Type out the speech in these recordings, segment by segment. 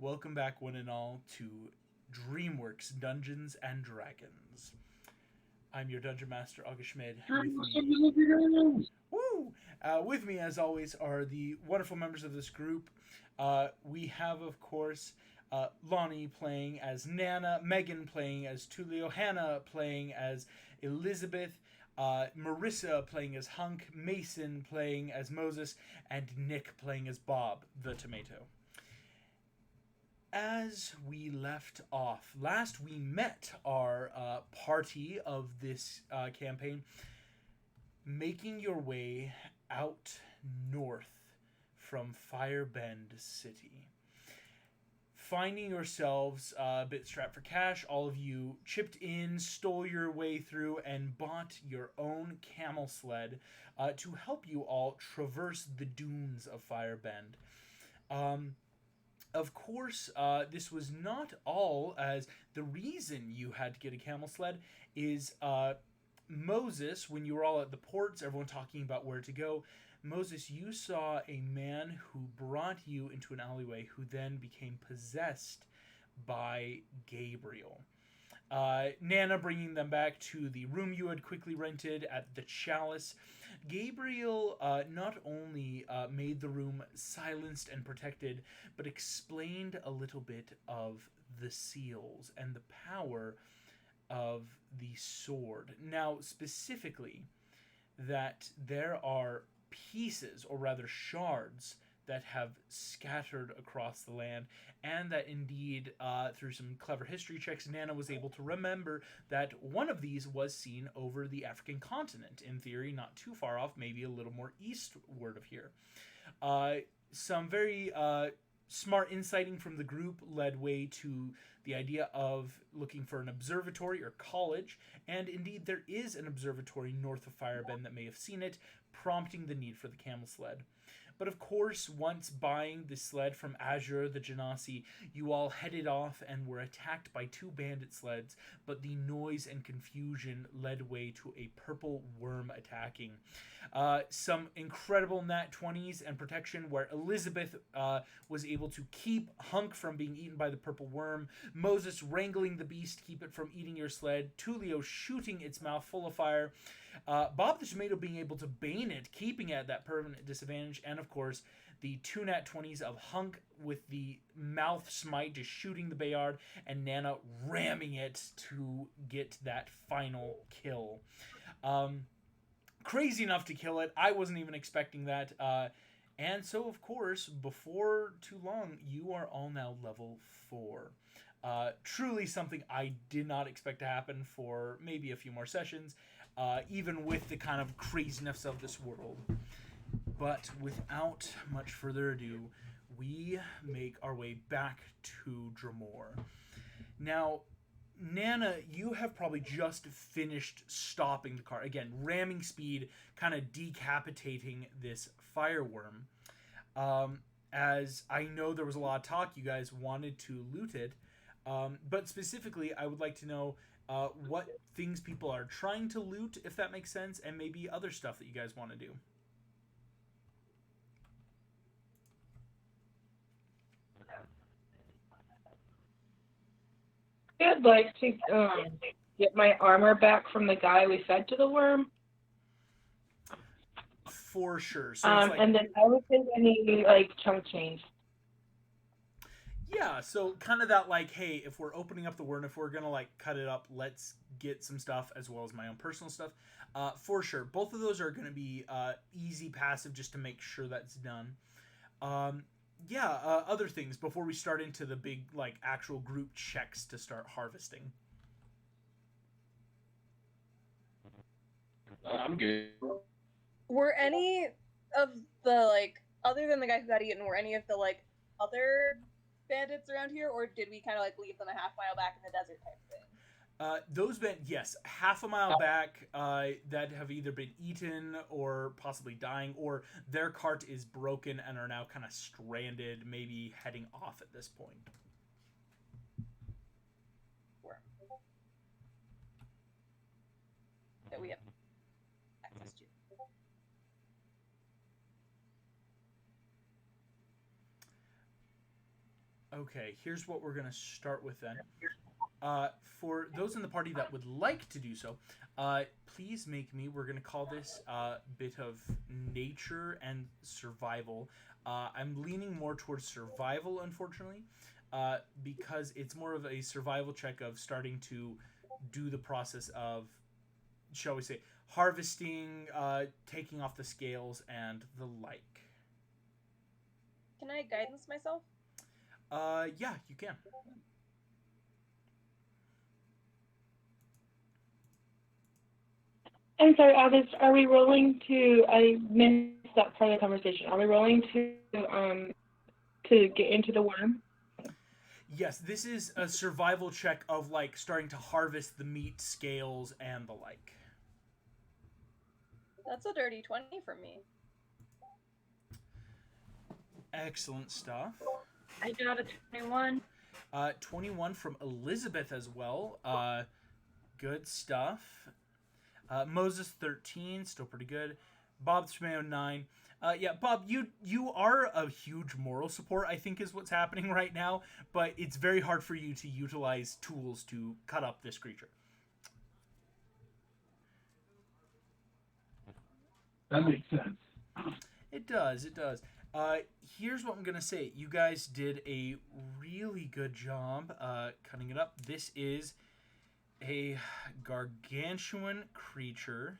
Welcome back, one and all, to Dreamworks Dungeons and Dragons. I'm your Dungeon Master, August Schmid. With me, as always, are the wonderful members of this group. We have, of course, Lonnie playing as Nana, Megan playing as Tulio, Hannah playing as Elizabeth, Marissa playing as Hunk, Mason playing as Moses, and Nick playing as Bob the Tomato. As we left off, last we met our party of this campaign, making your way out north from Firebend City. Finding yourselves a bit strapped for cash, all of you chipped in, stole your way through, and bought your own camel sled to help you all traverse the dunes of Firebend. Of course, this was not all, as the reason you had to get a camel sled is Moses, when you were all at the ports, everyone talking about where to go. Moses, you saw a man who brought you into an alleyway who then became possessed by Gabriel. Nana bringing them back to the room you had quickly rented at the Chalice. Gabriel not only made the room silenced and protected, but explained a little bit of the seals and the power of the sword. Now, specifically, that there are pieces, or rather shards, that have scattered across the land, and that indeed, through some clever history checks, Nana was able to remember that one of these was seen over the African continent, in theory not too far off, maybe a little more eastward of here. Some very smart insighting from the group led way to the idea of looking for an observatory or college, and indeed there is an observatory north of Firebend that may have seen it, prompting the need for the camel sled. But of course, once buying the sled from Azure the Genasi, you all headed off and were attacked by two bandit sleds, but the noise and confusion led way to a purple worm attacking. Some incredible nat 20s and protection where Elizabeth was able to keep Hunk from being eaten by the purple worm, Moses wrangling the beast to keep it from eating your sled, Tulio shooting its mouth full of fire, Bob the Tomato being able to bane it, keeping it at that permanent disadvantage, and of course, the two nat 20s of Hunk with the mouth smite just shooting the Bayard, and Nana ramming it to get that final kill. Crazy enough to kill it. I wasn't even expecting that. And so, of course, before too long, you are all now level 4. Truly something I did not expect to happen for maybe a few more sessions, even with the kind of craziness of this world. But without much further ado, we make our way back to Dremor. Now, Nana, you have probably just finished stopping the car. Again, ramming speed, kind of decapitating this fireworm. As I know there was a lot of talk, you guys wanted to loot it. But specifically, I would like to know what things people are trying to loot, if that makes sense, and maybe other stuff that you guys want to do. I'd like to get my armor back from the guy we fed to the worm. For sure. So and then I would think I need chunk change. Yeah, so kind of that hey, if we're opening up the worm, if we're gonna cut it up, let's get some stuff as well as my own personal stuff. For sure, both of those are gonna be easy passive just to make sure that's done. Other things before we start into the big actual group checks to start harvesting. I'm good. Were any of the other than the guy who got eaten, were any of the other bandits around here, or did we kind of leave them a half mile back in the desert type thing? Those bandits, yes, half a mile back, that have either been eaten or possibly dying, or their cart is broken and are now kind of stranded, maybe heading off at this point. That we have access to. Okay, here's what we're going to start with then. For those in the party that would like to do so, please make me, we're going to call this a bit of nature and survival. I'm leaning more towards survival, unfortunately, because it's more of a survival check of starting to do the process of, shall we say, harvesting, taking off the scales, and the like. Can I guidance myself? Yeah, you can. I'm sorry, August, are we rolling to, I missed that part of the conversation. Are we rolling to get into the worm? Yes, this is a survival check of, like, starting to harvest the meat, scales, and the like. That's a dirty 20 for me. Excellent stuff. I got a 21. 21 from Elizabeth as well. Good stuff. Moses 13, still pretty good. Bob Smeo 9. Yeah, Bob, you are a huge moral support, I think is what's happening right now, but it's very hard for you to utilize tools to cut up this creature. That makes sense. It does. Here's what I'm going to say. You guys did a really good job cutting it up. This is a gargantuan creature.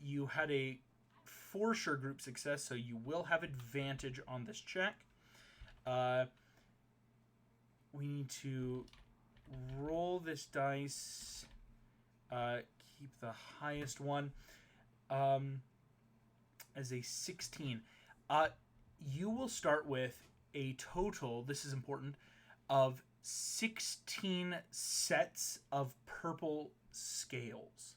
You had a for sure group success, so you will have advantage on this check. We need to roll this dice. Keep the highest one. As a 16. You will start with a total, this is important, of 16 sets of purple scales.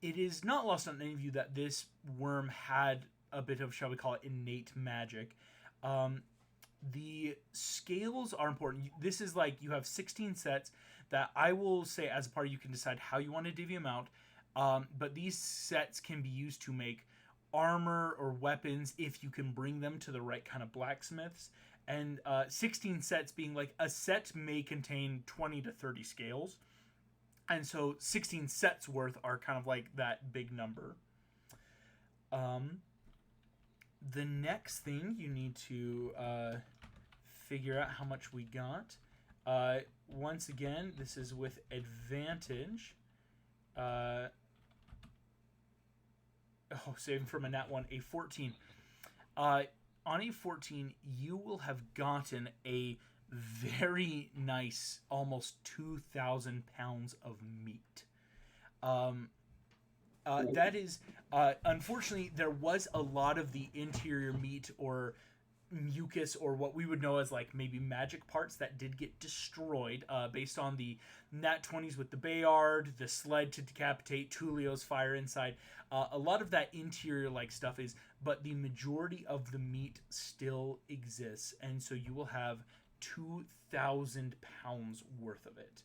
It is not lost on any of you that this worm had a bit of, shall we call it, innate magic. The scales are important. This is like you have 16 sets that I will say as a party you can decide how you want to divvy them out. But these sets can be used to make armor or weapons if you can bring them to the right kind of blacksmiths. And 16 sets being like a set may contain 20 to 30 scales. And so 16 sets worth are kind of like that big number. The next thing you need to figure out how much we got. Once again, this is with advantage. Saving from a nat 1, a 14. On a 14, you will have gotten a very nice, almost 2,000 pounds of meat. That is, unfortunately, there was a lot of the interior meat or mucus or what we would know as like maybe magic parts that did get destroyed based on the nat 20s with the Bayard, the sled to decapitate, Tulio's fire inside. A lot of that interior like stuff is, but the majority of the meat still exists, and so you will have 2,000 pounds worth of it.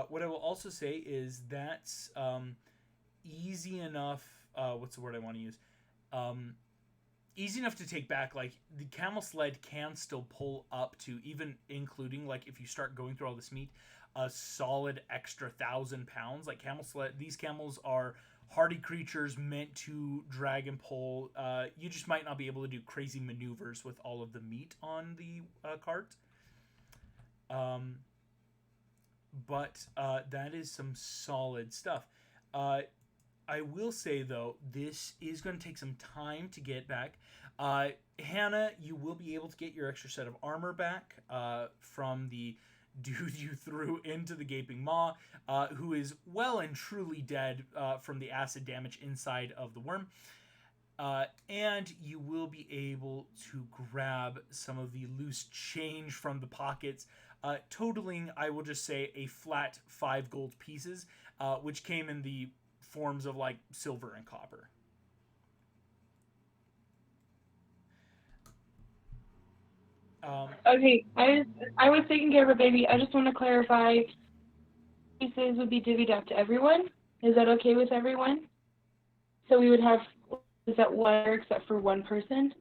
What I will also say is that's easy enough. What's the word I want to use? Easy enough to take back. Like the camel sled can still pull up to, even including like if you start going through all this meat, a solid extra 1,000 pounds. Like camel sled, these camels are hardy creatures meant to drag and pull. You just might not be able to do crazy maneuvers with all of the meat on the cart. But that is some solid stuff. I will say, though, this is going to take some time to get back. Hannah, you will be able to get your extra set of armor back from the dude you threw into the gaping maw, who is well and truly dead from the acid damage inside of the worm. And you will be able to grab some of the loose change from the pockets, totaling, I will just say, a flat 5 gold pieces, which came in the forms of like silver and copper. Okay, I was taking care of a baby. I just want to clarify. Pieces would be divvied out to everyone. Is that okay with everyone? So we would have Is that one except for one person?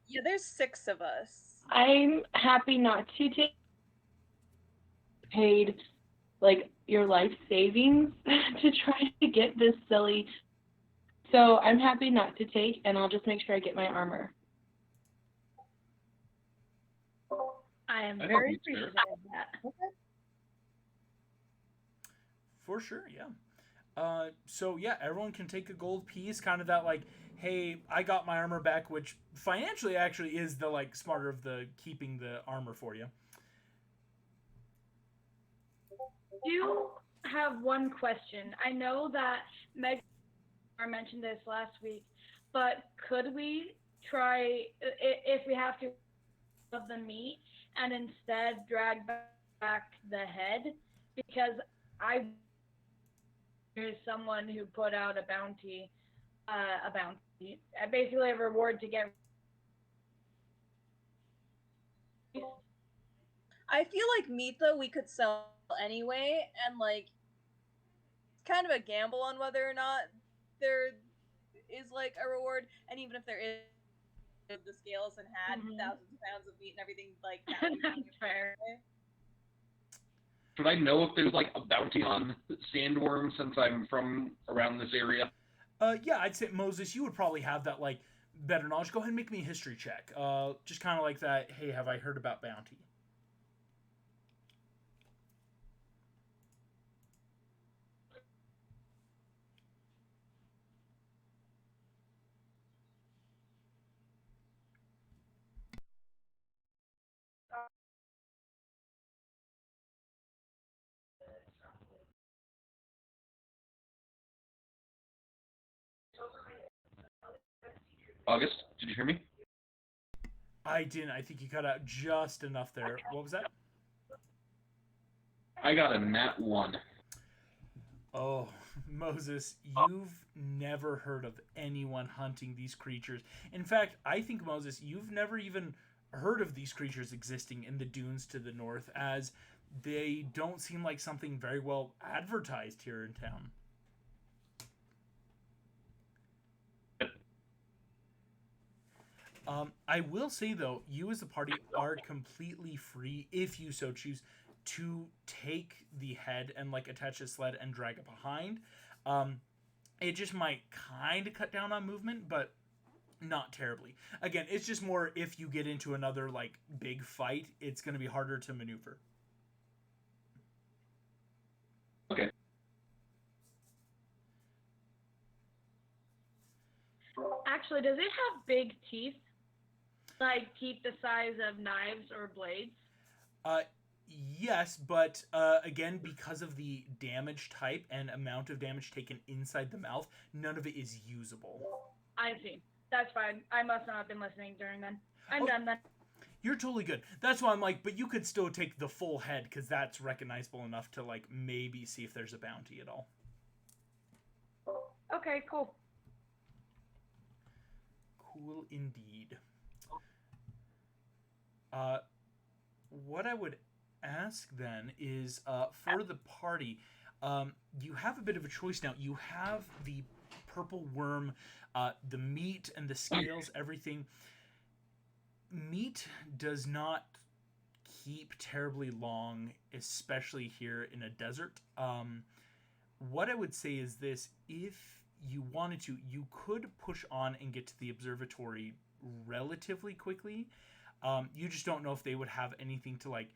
Yeah, there's 6 of us. I'm happy not to take paid like your life savings to try to get this silly. So I'm happy not to take, and I'll just make sure I get my armor. I am I think very that's fair. appreciative of that. For sure, yeah. So yeah, everyone can take a gold piece, kind of that like, hey, I got my armor back, which financially actually is the like smarter of the keeping the armor for you. Do have one question. I know that Meg mentioned this last week, but could we try, if we have to, of the meat and instead drag back the head? Because there's someone who put out a bounty, basically a reward to get. I feel like meat though we could sell anyway, and like kind of a gamble on whether or not there is like a reward, and even if there is, the scales and had thousands of pounds of meat and everything like that. That's fair. Should I know if there's like a bounty on sandworms since I'm from around this area? Yeah, I'd say Moses, you would probably have that like better knowledge. Go ahead and make me a history check. Just kind of like that. Hey, have I heard about bounty? August, did you hear me? I didn't. I think you cut out just enough there. What was that? I got a nat 1. Oh, Moses, you've never heard of anyone hunting these creatures. In fact, I think, Moses, you've never even heard of these creatures existing in the dunes to the north, as they don't seem like something very well advertised here in town. I will say, though, you as a party are completely free, if you so choose, to take the head and like attach a sled and drag it behind. It just might kind of cut down on movement, but not terribly. Again, it's just more if you get into another like big fight, it's going to be harder to maneuver. Okay. Actually, does it have big teeth? Like teeth the size of knives or blades? Yes, but again, because of the damage type and amount of damage taken inside the mouth, none of it is usable. I see. That's fine. I must not have been listening during then. I'm done then. You're totally good. That's why I'm like, but you could still take the full head because that's recognizable enough to like maybe see if there's a bounty at all. Okay, cool. Cool indeed. What I would ask then is for the party, you have a bit of a choice now. You have the purple worm, the meat and the scales, everything. Meat does not keep terribly long, especially here in a desert. What I would say is this: if you wanted to, you could push on and get to the observatory relatively quickly. You just don't know if they would have anything to like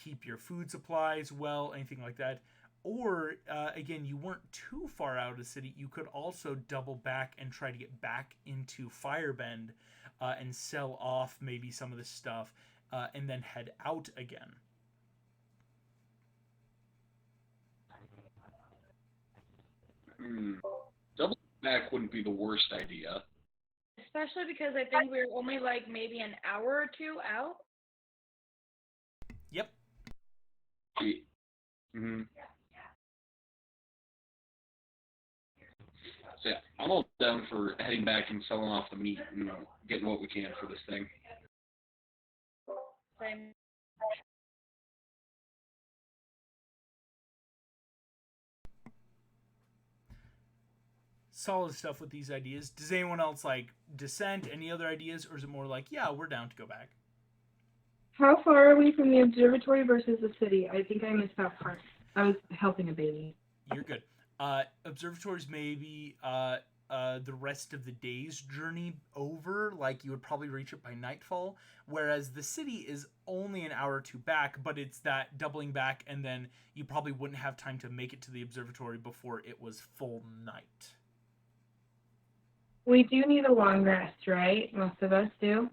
keep your food supplies well, anything like that. Or again, you weren't too far out of the city. You could also double back and try to get back into Firebend and sell off maybe some of this stuff and then head out again. Double back wouldn't be the worst idea. Especially because I think we're only like maybe an hour or two out. Yep. Mm-hmm. So yeah, I'm all down for heading back and selling off the meat and getting what we can for this thing. Same. solid stuff with these ideas. Does anyone else like dissent? Any other ideas, or is it more like, yeah, we're down to go back? How far are we from the observatory versus the city? I think I missed that part. I was helping a baby. You're good. Observatories maybe the rest of the day's journey over. Like you would probably reach it by nightfall, whereas the city is only an hour or two back, but it's that doubling back, and then you probably wouldn't have time to make it to the observatory before it was full night. We do need a long rest, right? Most of us do.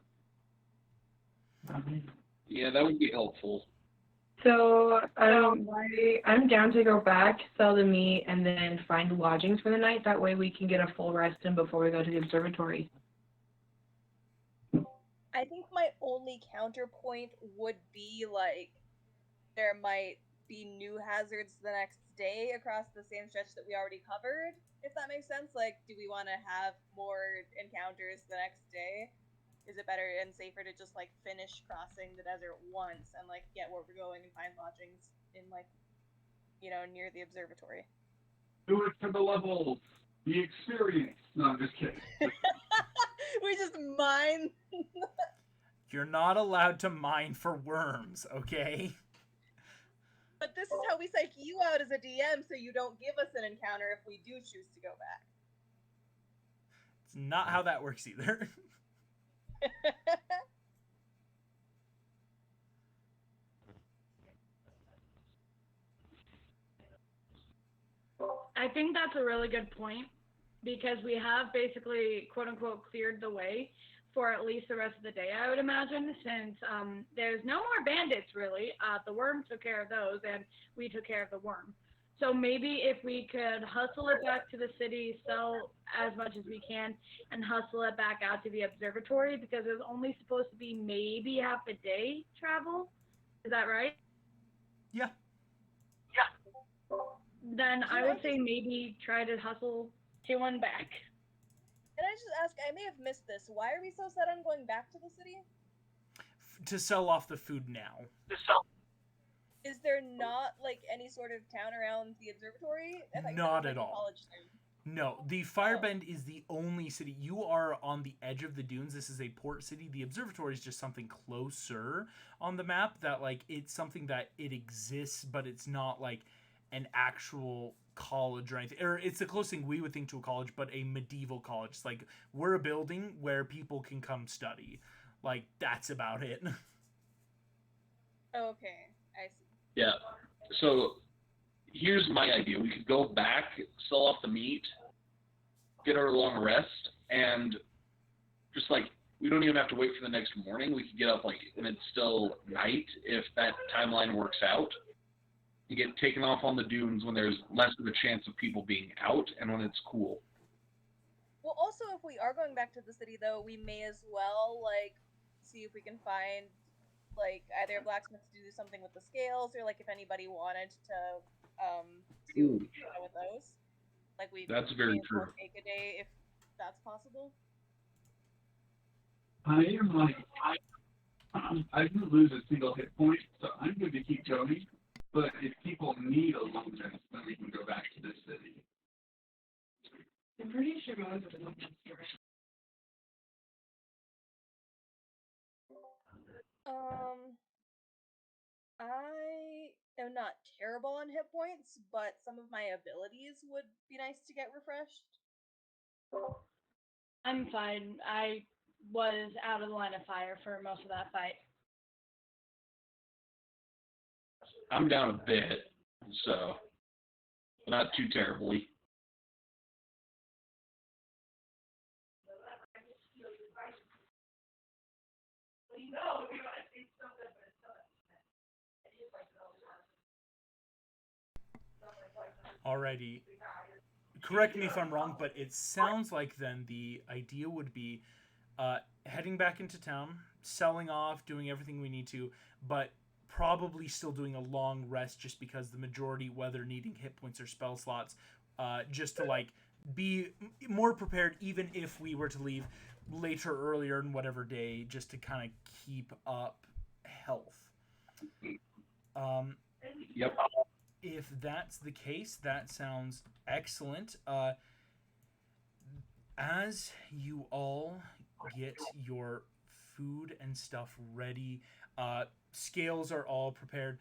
Yeah, that would be helpful. So I'm down to go back, sell the meat, and then find lodgings for the night. That way we can get a full rest in before we go to the observatory. I think my only counterpoint would be like there might be new hazards the next day across the same stretch that we already covered, if that makes sense. Like, do we want to have more encounters the next day? Is it better and safer to just like finish crossing the desert once and like get where we're going and find lodgings in like, you know, near the observatory? Do it for the levels, the experience. No, I'm just kidding. We just mine. You're not allowed to mine for worms, okay? But this is how we psych you out as a DM, so you don't give us an encounter if we do choose to go back. It's not how that works either. I think that's a really good point because we have basically, quote unquote, cleared the way for at least the rest of the day, I would imagine, since there's no more bandits really. The worm took care of those and we took care of the worm. So maybe if we could hustle it back to the city, sell as much as we can, and hustle it back out to the observatory because it's only supposed to be maybe half a day travel. Is that right? Yeah. Then I would say maybe try to hustle to one back. Can I just ask, I may have missed this, why are we so set on going back to the city? To sell off the food now. Is there not like any sort of town around the observatory? Not at all. No, the Firebend is the only city. You are on the edge of the dunes. This is a port city. The observatory is just something closer on the map that like it's something that it exists, but it's not like an actual college or anything. Or it's the closest thing we would think to a college, but a medieval college. It's like we're a building where people can come study. Like that's about it. Okay, I see. Yeah. So here's my idea. We could go back, sell off the meat, get our long rest, and just like we don't even have to wait for the next morning. We could get up like and it's still night if that timeline works out. You get taken off on the dunes when there's less of a chance of people being out and when it's cool. Well, also, if we are going back to the city, though, we may as well, like, see if we can find, like, either a blacksmith to do something with the scales, or, like, if anybody wanted to, see what we can do with those. Like, That's very true. Take a day if that's possible. I am like, I didn't lose a single hit point, so I'm going to keep going. But if people need a long rest, then we can go back to this city. I'm pretty sure most of them I am not terrible on hit points, but some of my abilities would be nice to get refreshed. I'm fine. I was out of the line of fire for most of that fight. I'm down a bit, so not too terribly. Alrighty. Correct me if I'm wrong, but it sounds like then the idea would be heading back into town, selling off, doing everything we need to, but probably still doing a long rest just because the majority, whether needing hit points or spell slots, just to like be more prepared even if we were to leave later, earlier in whatever day, just to kind of keep up health. Yep. If that's the case, that sounds excellent. As you all get your food and stuff ready, scales are all prepared.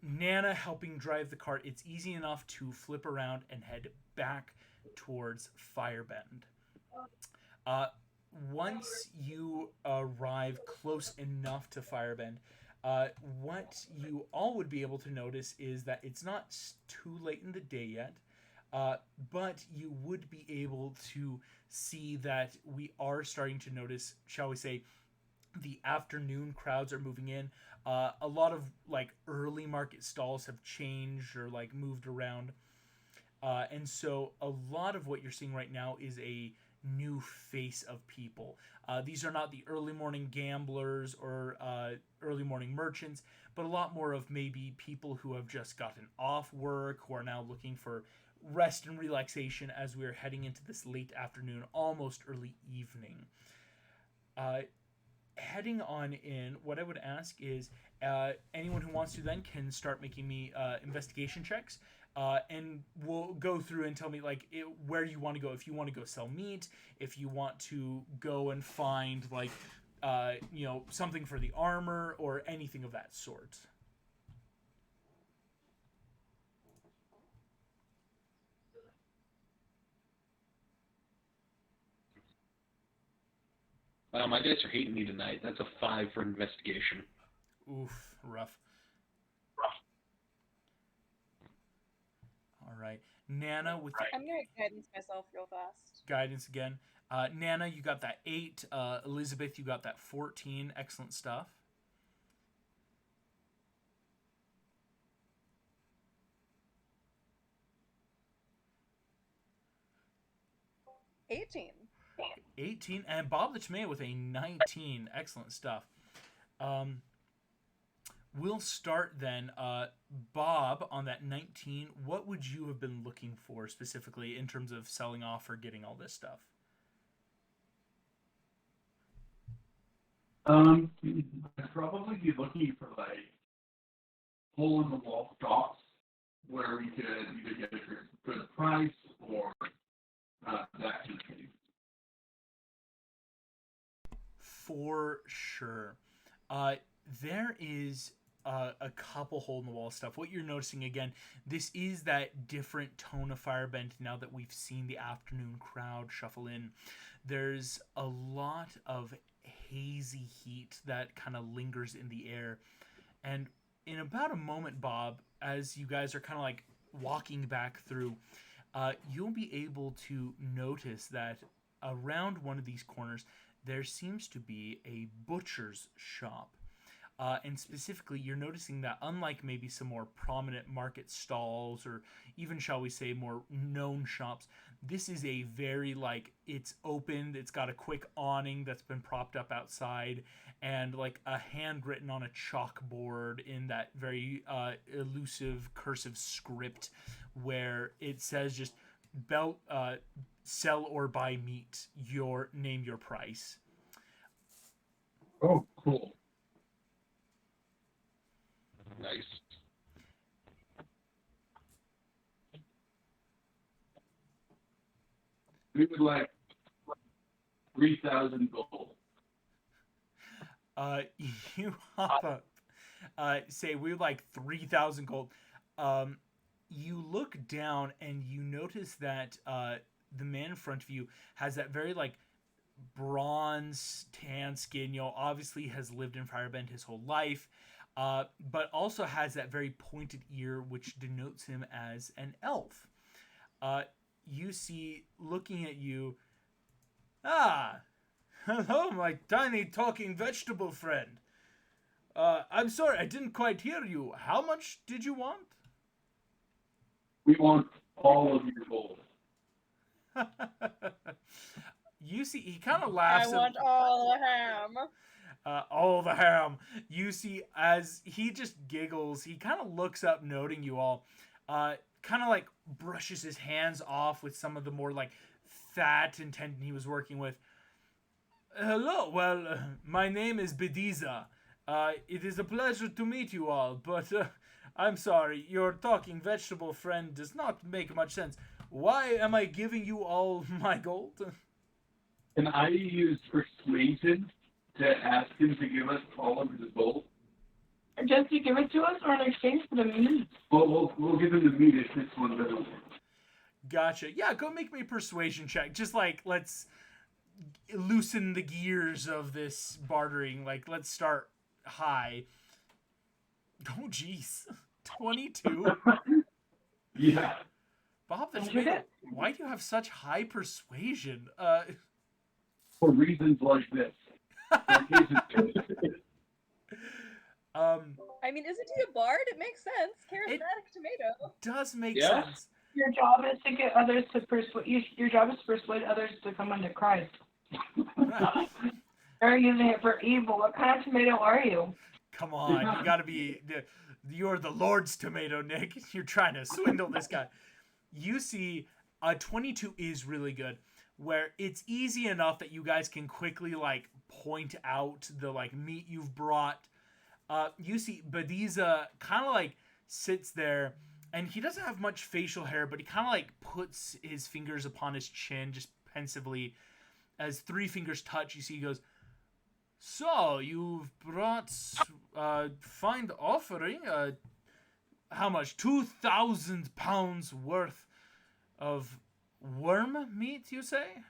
Nana helping drive the cart. It's easy enough to flip around and head back towards Firebend. Uh, Once you arrive close enough to Firebend, what you all would be able to notice is that it's not too late in the day yet, but you would be able to see that we are starting to notice, shall we say, the afternoon crowds are moving in. A lot of like early market stalls have changed or like moved around. And so a lot of what you're seeing right now is a new face of people. These are not the early morning gamblers or early morning merchants, but a lot more of maybe people who have just gotten off work, who are now looking for rest and relaxation as we're heading into this late afternoon, almost early evening. Heading on in, what I would ask is anyone who wants to then can start making me investigation checks. And we'll go through and tell me like where you want to go. If you want to go sell meat, if you want to go and find like something for the armor or anything of that sort. My dice are hating me tonight. That's a 5 for investigation. Oof, rough. All right, Nana with the I'm gonna guidance myself real fast. guidance again. Nana, you got that 8. Elizabeth, you got that 14. Excellent stuff. 18. 18, and Bob the Tomato with a 19. Excellent stuff. We'll start then. Bob, on that 19, what would you have been looking for specifically in terms of selling off or getting all this stuff? I'd probably be looking for like hole in the wall shops where we could either get a good price or that kind of thing. For sure. There is a couple hole in the wall stuff. What you're noticing again, this is that different tone of Firebend now that we've seen the afternoon crowd shuffle in. There's a lot of hazy heat that kind of lingers in the air. And in about a moment, Bob, as you guys are kind of like walking back through, you'll be able to notice that around one of these corners, there seems to be a butcher's shop. And specifically, you're noticing that unlike maybe some more prominent market stalls or even, shall we say, more known shops, this is a very, like, it's opened, it's got a quick awning that's been propped up outside, and, like, a handwritten on a chalkboard in that very elusive cursive script where it says just, sell or buy meat, name your price. Oh, cool. Nice. We would like 3,000 gold. You hop up. Say we would like 3,000 gold. You look down and you notice that the man in front of you has that very like bronze tan skin. Obviously has lived in Firebend his whole life. But also has that very pointed ear, which denotes him as an elf. You see, looking at you, hello, my tiny talking vegetable friend. I'm sorry, I didn't quite hear you. How much did you want? We want all of your gold. You see, he kind of laughs. I want all the ham. All the ham. You see, as he just giggles, he kind of looks up, noting you all. Kind of like brushes his hands off with some of the more like fat and tendon he was working with. Hello, well, my name is Bediza. It is a pleasure to meet you all, but I'm sorry, your talking vegetable friend does not make much sense. Why am I giving you all my gold? Can I use persuasion to ask him to give us all of his gold? Just to give it to us or in exchange for the meat? Well, we'll give him the meat if this one doesn't work. Gotcha. Yeah, go make me a persuasion check. Just like, let's loosen the gears of this bartering. Like, let's start high. Oh, jeez. 22? Yeah. Bob the Tomato, why do you have such high persuasion? For reasons like this. I mean, isn't he a bard? It makes sense. Charismatic tomato. Does make Yeah. sense. Your job is to get others to persuade. Your job is to persuade others to come under Christ. They're using it for evil. What kind of tomato are you? Come on, you gotta be. You're the Lord's tomato, Nick. You're trying to swindle this guy. You see, a 22 is really good, where it's easy enough that you guys can quickly like point out the like meat you've brought. You see, Bediza kind of like sits there, and he doesn't have much facial hair, but he kind of like puts his fingers upon his chin, just pensively. As 3 fingers touch, you see he goes, "So, you've brought fine offering. How much? 2,000 pounds worth of worm meat, you say?"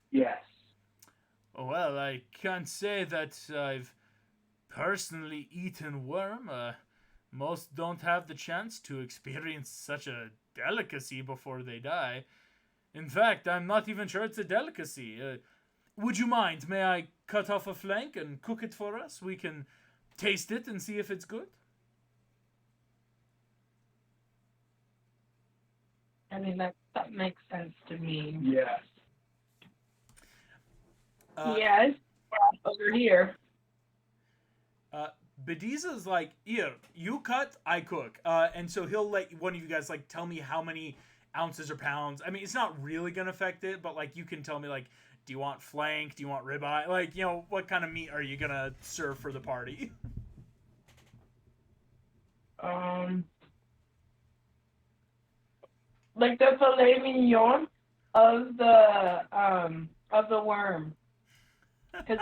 Yes. Well, I can't say that I've personally eaten worm. Most don't have the chance to experience such a delicacy before they die. In fact, I'm not even sure it's a delicacy. Would you mind? May I cut off a flank and cook it for us? We can taste it and see if it's good. I mean, that makes sense to me. Yes. Yes. Over here. Bediza's like, here, you cut, I cook. And so he'll let one of you guys like tell me how many ounces or pounds. I mean, it's not really gonna affect it, but like you can tell me like, do you want flank? Do you want ribeye? Like, you know, what kind of meat are you gonna serve for the party? Like the filet mignon of the worm. Because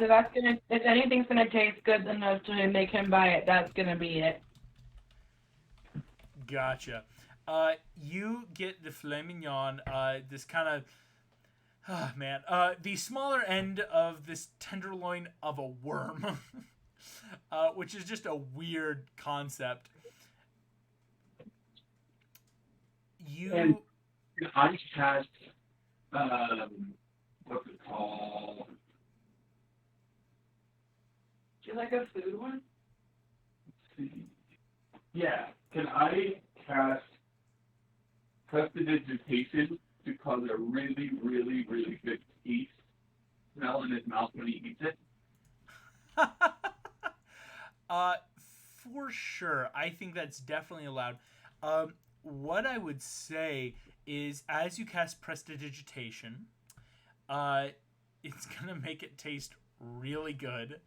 if anything's gonna taste good enough to make him buy it, that's gonna be it. Gotcha. You get the filet mignon, this kind of, the smaller end of this tenderloin of a worm, which is just a weird concept. And I cast, what's it called? Do you like a food one? Let's see. Yeah. Can I cast prestidigitation to cause a really, really, really good taste smell in his mouth when he eats it? For sure. I think that's definitely allowed. What I would say is, as you cast prestidigitation, it's gonna make it taste really good.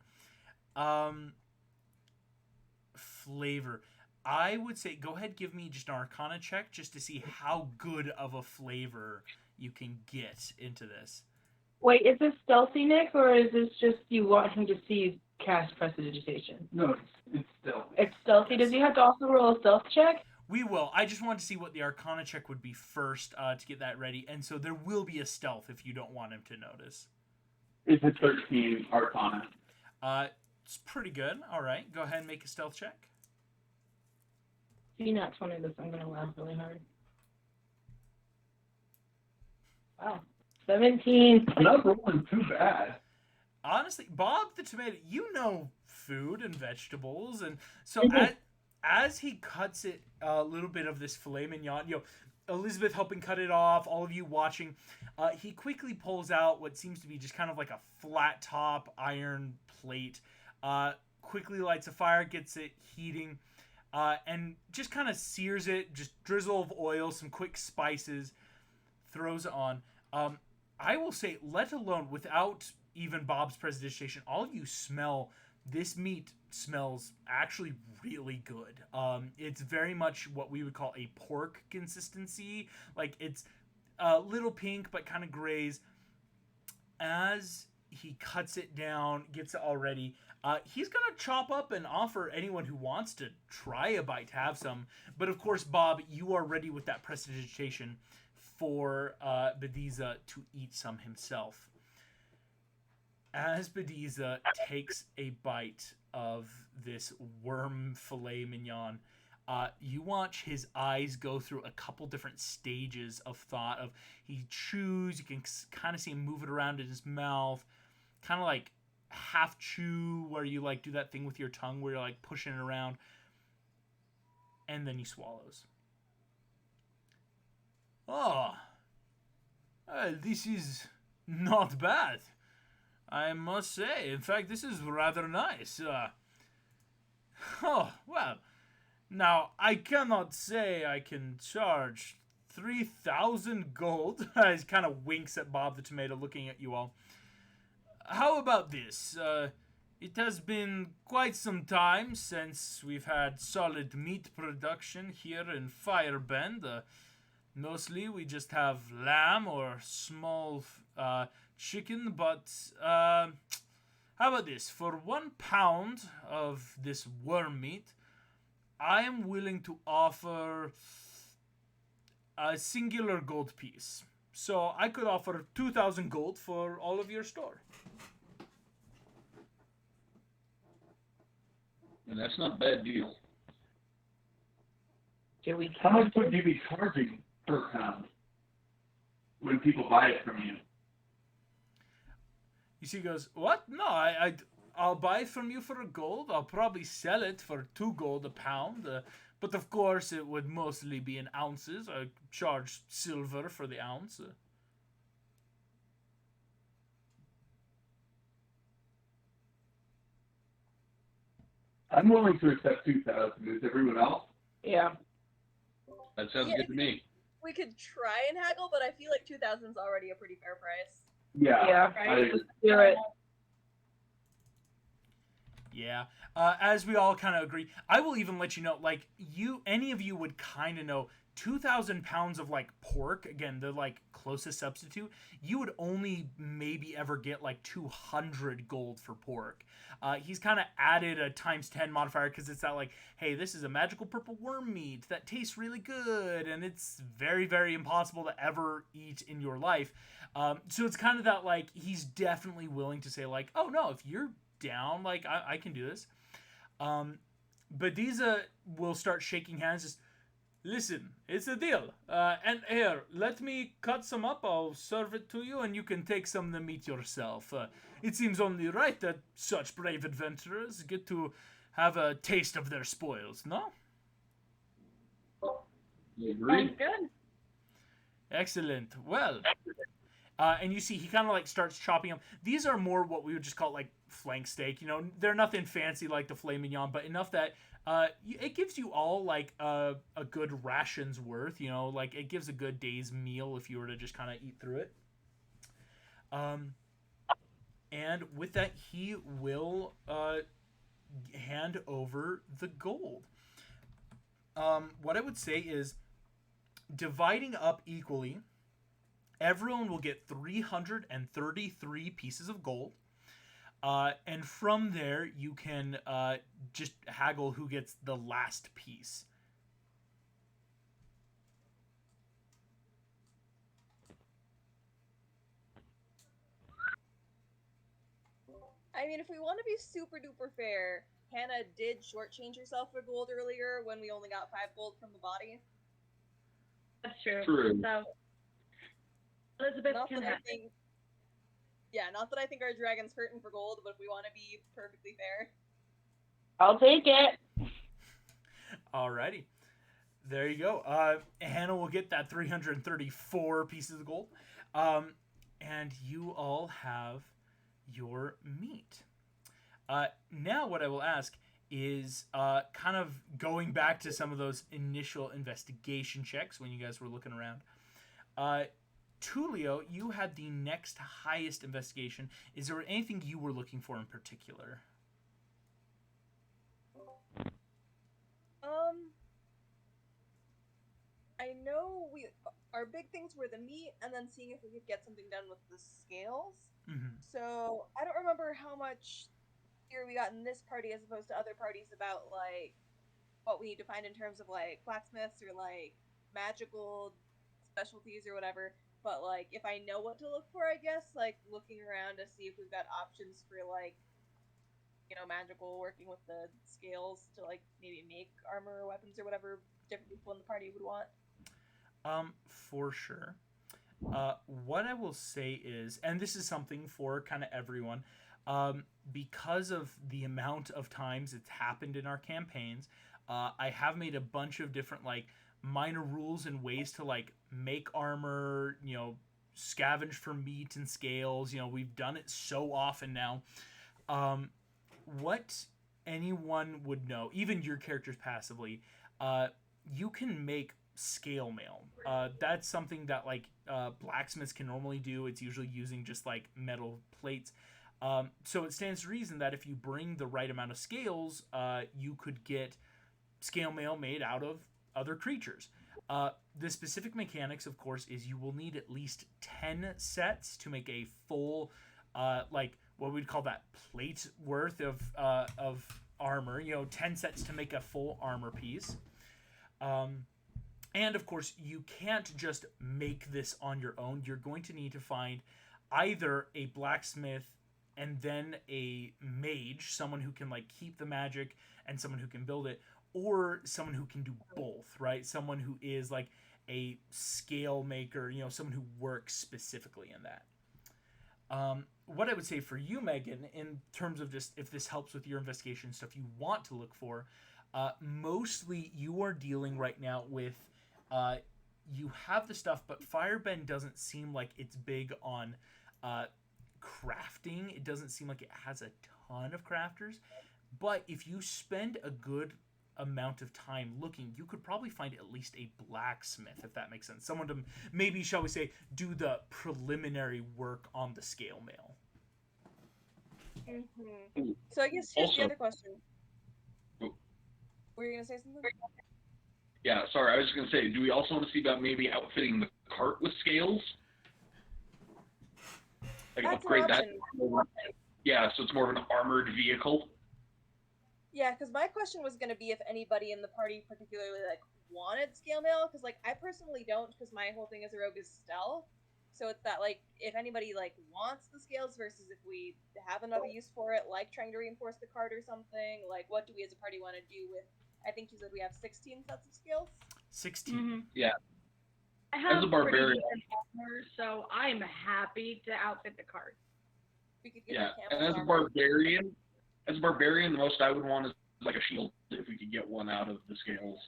Flavor. I would say go ahead, give me just an Arcana check just to see how good of a flavor you can get into this. Wait, is this stealthy, Nick, or is this just you want him to see you cast prestidigitation? No, it's stealthy. It's stealthy. Does he have to also roll a stealth check? We will. I just wanted to see what the Arcana check would be first to get that ready, and so there will be a stealth if you don't want him to notice. It's a 13 Arcana. It's pretty good. All right, go ahead and make a stealth check. If you're not 20 this, I'm gonna laugh really hard. Wow. 17. I'm not rolling too bad. Honestly, Bob the Tomato, you know food and vegetables, and so as he cuts it, a little bit of this filet mignon, you know, Elizabeth helping cut it off, all of you watching, he quickly pulls out what seems to be just kind of like a flat top iron plate, quickly lights a fire, gets it heating, and just kind of sears it, just drizzle of oil, some quick spices, throws it on. I will say, let alone without even Bob's presentation, all of you smell this meat smells actually really good. It's very much what we would call a pork consistency. Like, it's a little pink but kind of grays. As he cuts it down, gets it all ready, he's going to chop up and offer anyone who wants to try a bite to have some. But of course, Bob, you are ready with that prestidigitation for Bediza to eat some himself. As Bediza takes a bite of this worm filet mignon, you watch his eyes go through a couple different stages of thought. Of he chews, you can kind of see him move it around in his mouth, kind of like half chew, where you like do that thing with your tongue where you're like pushing it around, and then he swallows. Oh, this is not bad, I must say. In fact, this is rather nice. Oh, well, now I cannot say I can charge 3,000 gold. He kind of winks at Bob the Tomato, looking at you all. How about this? It has been quite some time since we've had solid meat production here in Firebend. Mostly we just have lamb or small chicken, but how about this? For 1 pound of this worm meat, I am willing to offer a singular gold piece. So I could offer 2,000 gold for all of your store. And that's not a bad deal. How much would you be charging per pound when people buy it from you? You see, he goes, what? No, I'll buy it from you for a gold. I'll probably sell it for 2 gold a pound. But of course, it would mostly be in ounces. I charge silver for the ounce. I'm willing to accept 2,000. Is everyone else? Yeah. That sounds good to me. We could try and haggle, but I feel like 2,000 is already a pretty fair price. Yeah. Right? Let's do it. Yeah. As we all kind of agree, I will even let you know, like, any of you would kind of know 2,000 pounds of, like, pork, again, the, like, closest substitute, you would only maybe ever get, like, 200 gold for pork. He's kind of added a times 10 modifier because it's that, like, hey, this is a magical purple worm meat that tastes really good, and it's very, very impossible to ever eat in your life. So it's kind of that, like, he's definitely willing to say, like, oh, no, if you're down, like, I can do this. Bediza will start shaking hands, just, listen, it's a deal. And here, let me cut some up. I'll serve it to you, and you can take some of the meat yourself. It seems only right that such brave adventurers get to have a taste of their spoils, no? Sounds good. Excellent. Well, and you see he kind of like starts chopping them. These are more what we would just call like flank steak. You know, they're nothing fancy like the filet mignon, but enough that it gives you all like a good ration's worth. You know, like it gives a good day's meal if you were to just kind of eat through it. And with that, he will hand over the gold. What I would say is dividing up equally. Everyone will get 333 pieces of gold. And from there, you can just haggle who gets the last piece. I mean, if we want to be super duper fair, Hannah did shortchange herself for gold earlier when we only got 5 gold from the body. That's true. True. So, Elizabeth Not can that I have it. think, yeah, not that I think our dragon's hurting for gold, but if we want to be perfectly fair. I'll take it. Alrighty. There you go. Hannah will get that 334 pieces of gold. And you all have your meat. Now what I will ask is kind of going back to some of those initial investigation checks when you guys were looking around. Tulio, you had the next highest investigation. Is there anything you were looking for in particular? our big things were the meat, and then seeing if we could get something done with the scales. Mm-hmm. So I don't remember how much here we got in this party as opposed to other parties about like what we need to find in terms of like blacksmiths or like magical specialties or whatever. But like if I know what to look for, I guess like looking around to see if we've got options for like magical working with the scales to like maybe make armor or weapons or whatever different people in the party would want. For sure. What I will say is, and this is something for kind of everyone, because of the amount of times it's happened in our campaigns, I have made a bunch of different like minor rules and ways to like make armor, scavenge for meat and scales. We've done it so often now. What anyone would know, even your characters passively, you can make scale mail. That's something that like blacksmiths can normally do. It's usually using just like metal plates. So it stands to reason that if you bring the right amount of scales, you could get scale mail made out of other creatures. The specific mechanics, of course, is you will need at least 10 sets to make a full, like what we'd call that plate worth of armor. 10 sets to make a full armor piece. And of course, you can't just make this on your own. You're going to need to find either a blacksmith and then a mage, someone who can like keep the magic and someone who can build it, or someone who can do both, right? Someone who is like a scale maker, someone who works specifically in that. What I would say for you, Megan, in terms of just if this helps with your investigation stuff you want to look for, mostly you are dealing right now with you have the stuff, but Firebend doesn't seem like it's big on crafting. It doesn't seem like it has a ton of crafters. But if you spend a good amount of time looking, you could probably find at least a blacksmith, if that makes sense. Someone to maybe, shall we say, do the preliminary work on the scale mail. Mm-hmm. So I guess here's the other question. Were you going to say something? Yeah, sorry, I was just going to say, do we also want to see about maybe outfitting the cart with scales? Like That's upgrade an that? option. Yeah, so it's more of an armored vehicle. Yeah, because my question was going to be if anybody in the party particularly like wanted scale mail, because like I personally don't, because my whole thing as a rogue is stealth. So it's that like if anybody like wants the scales versus if we have another use for it, like trying to reinforce the card or something, like what do we as a party want to do with? I think you said we have 16 sets of scales. 16. Mm-hmm. Yeah. I have As a barbarian, pretty decent armor, so I'm happy to outfit the card. We could get yeah, the and as a barbarian, the most I would want is like a shield if we could get one out of the scales.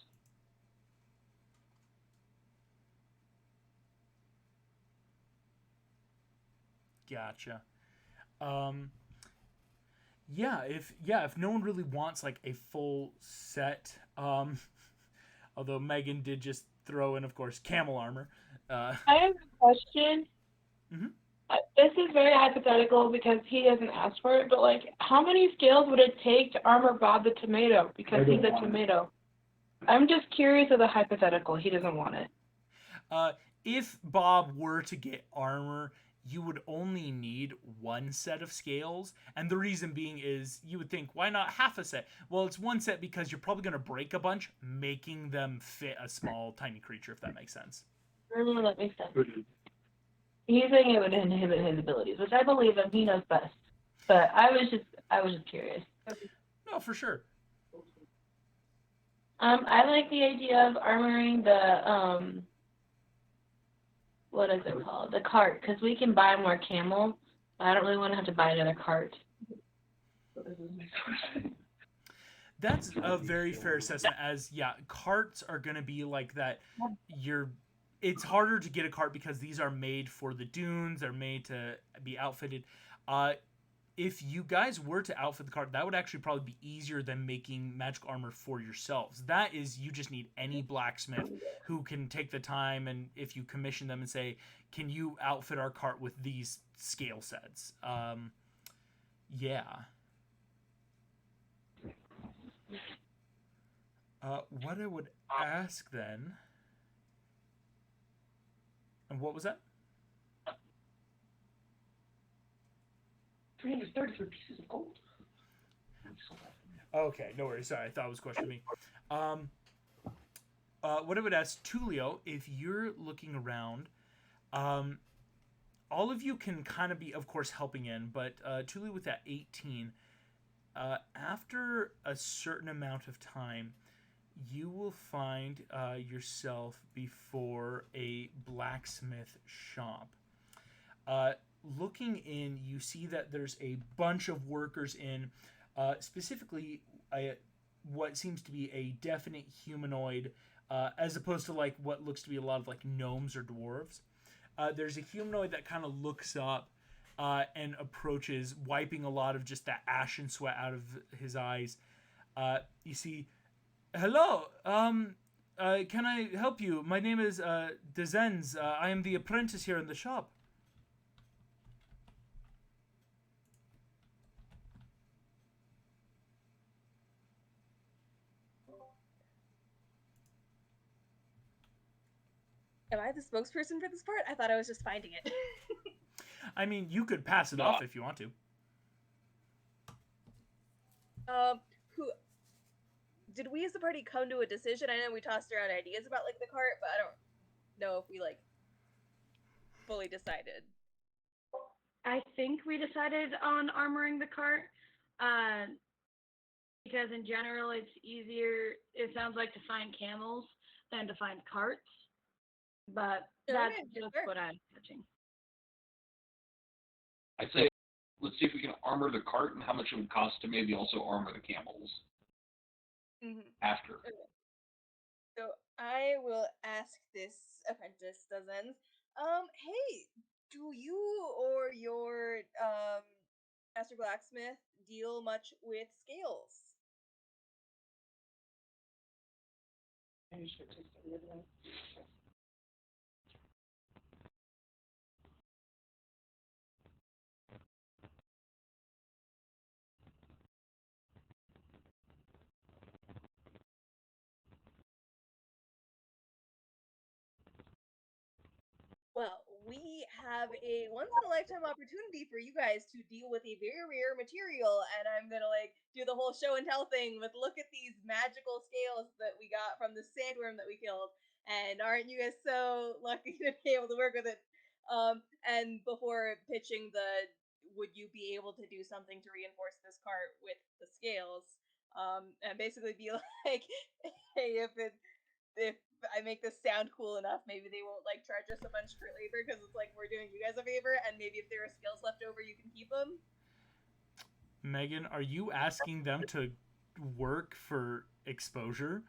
Gotcha. If no one really wants like a full set, although Megan did just throw in, of course, camel armor. I have a question. Mm-hmm. This is very hypothetical because he doesn't ask for it, but like, how many scales would it take to armor Bob the tomato? Because he's a tomato. I'm just curious of the hypothetical. He doesn't want it. If Bob were to get armor, you would only need one set of scales. And the reason being is you would think, why not half a set? Well, it's one set because you're probably going to break a bunch, making them fit a small, tiny creature, if that makes sense. That makes sense. He's saying it would inhibit his abilities, which I believe him. He knows best. But I was just curious. No, for sure. I like the idea of armoring the what is it called? The cart, because we can buy more camels. I don't really want to have to buy another cart. That's a very fair assessment. As carts are going to be like that. It's harder to get a cart because these are made for the dunes. They're made to be outfitted. If you guys were to outfit the cart, that would actually probably be easier than making magic armor for yourselves. That is, you just need any blacksmith who can take the time, and if you commission them and say, can you outfit our cart with these scale sets? What I would ask then... What was that? 333 pieces of gold. Okay, no worries. Sorry, I thought it was questioning me. What I would ask Tulio, if you're looking around, all of you can kind of be, of course, helping in, but Tulio with that 18, after a certain amount of time, you will find yourself before a blacksmith shop. Looking in, you see that there's a bunch of workers in, specifically what seems to be a definite humanoid, as opposed to like what looks to be a lot of like gnomes or dwarves. There's a humanoid that kind of looks up and approaches, wiping a lot of just that ash and sweat out of his eyes. You see, hello, can I help you? My name is Dezenz. I am the apprentice here in the shop. Am I the spokesperson for this part? I thought I was just finding it. I mean, you could pass it off if you want to. Who did we as a party come to a decision? I know we tossed around ideas about like the cart, but I don't know if we like fully decided. I think we decided on armoring the cart, because in general it's easier, it sounds like, to find camels than to find carts. But that's just what I'm touching. I'd say let's see if we can armor the cart and how much it would cost to maybe also armor the camels after. Okay. So I will ask this apprentice, Dozens. Hey, do you or your master blacksmith deal much with scales? Well, we have a once-in-a-lifetime opportunity for you guys to deal with a very rare material, and I'm gonna like do the whole show and tell thing with look at these magical scales that we got from the sandworm that we killed, and aren't you guys so lucky to be able to work with it? And before pitching the, would you be able to do something to reinforce this cart with the scales? And basically be like, hey, if I make this sound cool enough, maybe they won't like charge us a bunch for labor because it's like we're doing you guys a favor, and maybe if there are skills left over, you can keep them. Megan, are you asking them to work for exposure?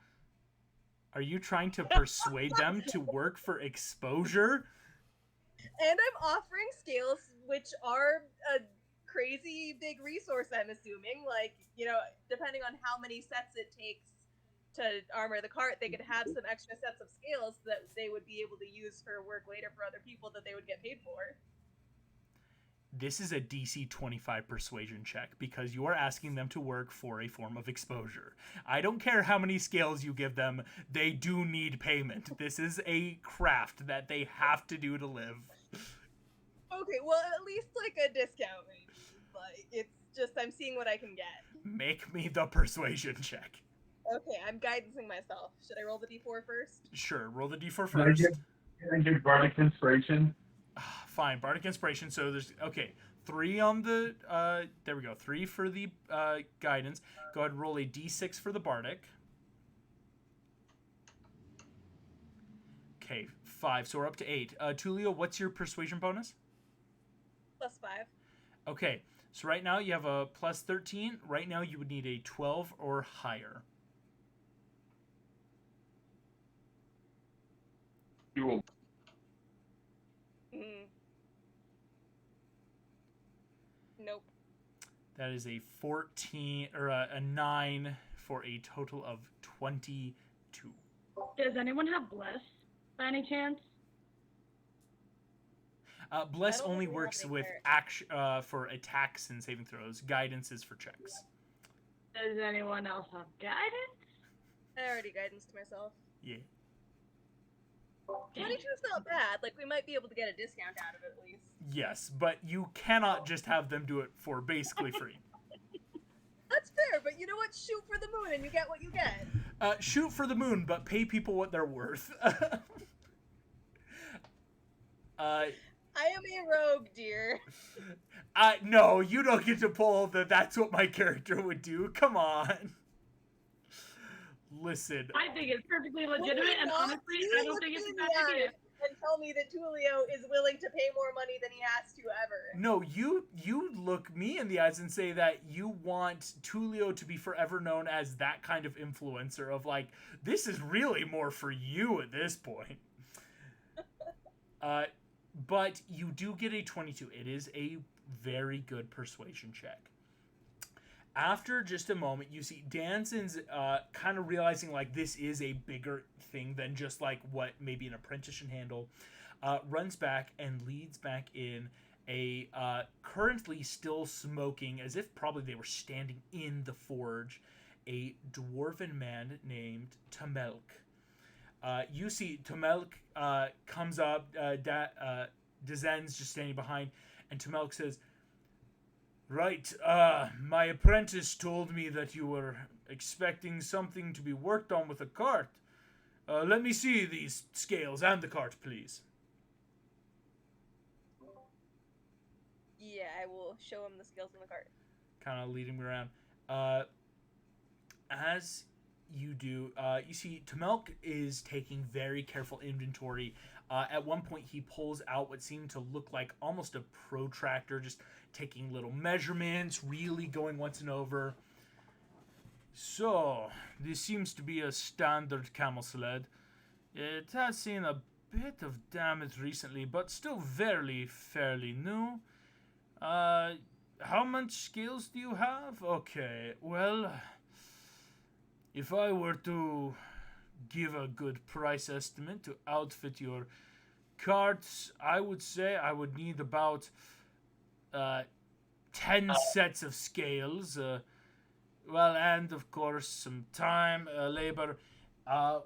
Are you trying to persuade them to work for exposure? And I'm offering scales, which are a crazy big resource, I'm assuming. Like, you know, depending on how many sets it takes to armor the cart, they could have some extra sets of scales that they would be able to use for work later for other people that they would get paid for. This is a DC 25 persuasion check because you are asking them to work for a form of exposure. I don't care how many scales you give them, they do need payment. This is a craft that they have to do to live. Okay, well, at least like a discount maybe. Like, it's just I'm seeing what I can get. Make me the persuasion check. Okay, I'm guidancing myself. Should I roll the d4 first? Sure, roll the d4 first. Can I get Bardic Inspiration? Fine, Bardic Inspiration. So there's, okay, 3 on the, there we go, 3 for the guidance. Go ahead and roll a d6 for the Bardic. Okay, 5, so we're up to 8. Tulio, what's your persuasion bonus? +5. Okay, so right now you have a plus 13. Right now you would need a 12 or higher. You will. Nope. That is a 14 or a 9 for a total of 22. Does anyone have bless by any chance? Bless only works with action for attacks and saving throws. Guidance is for checks. Does anyone else have guidance? I already guidanced myself. Yeah. 22 is not bad. Like, we might be able to get a discount out of it at least. Yes, but you cannot just have them do it for basically free. That's fair, but you know what? Shoot for the moon and you get what you get. Shoot for the moon, but pay people what they're worth. I am a rogue, dear. No, you don't get to pull that's what my character would do. Come on. Listen. I think it's perfectly legitimate, and honestly, I don't think it's a bad idea. And tell me that Tulio is willing to pay more money than he has to ever. No, you look me in the eyes and say that you want Tulio to be forever known as that kind of influencer of like, this is really more for you at this point. But you do get a 22. It is a very good persuasion check. After just a moment, you see Danson's kind of realizing like this is a bigger thing than just like what maybe an apprentice should handle. Runs back and leads back in a currently still smoking, as if probably they were standing in the forge, a dwarven man named Tamelk. You see Tamelk comes up, Dezen's just standing behind, and Tamelk says, "Right, my apprentice told me that you were expecting something to be worked on with a cart. Let me see these scales and the cart, please." Yeah, I will show him the scales in the cart. Kind of leading me around. As you do, you see Tamelk is taking very careful inventory. At one point, he pulls out what seemed to look like almost a protractor, just taking little measurements, really going once and over. "So, this seems to be a standard camel sled. It has seen a bit of damage recently, but still fairly new. How much scales do you have? Okay, well, if I were to give a good price estimate to outfit your carts, I would say I would need about 10 sets of scales. And of course some time, labor.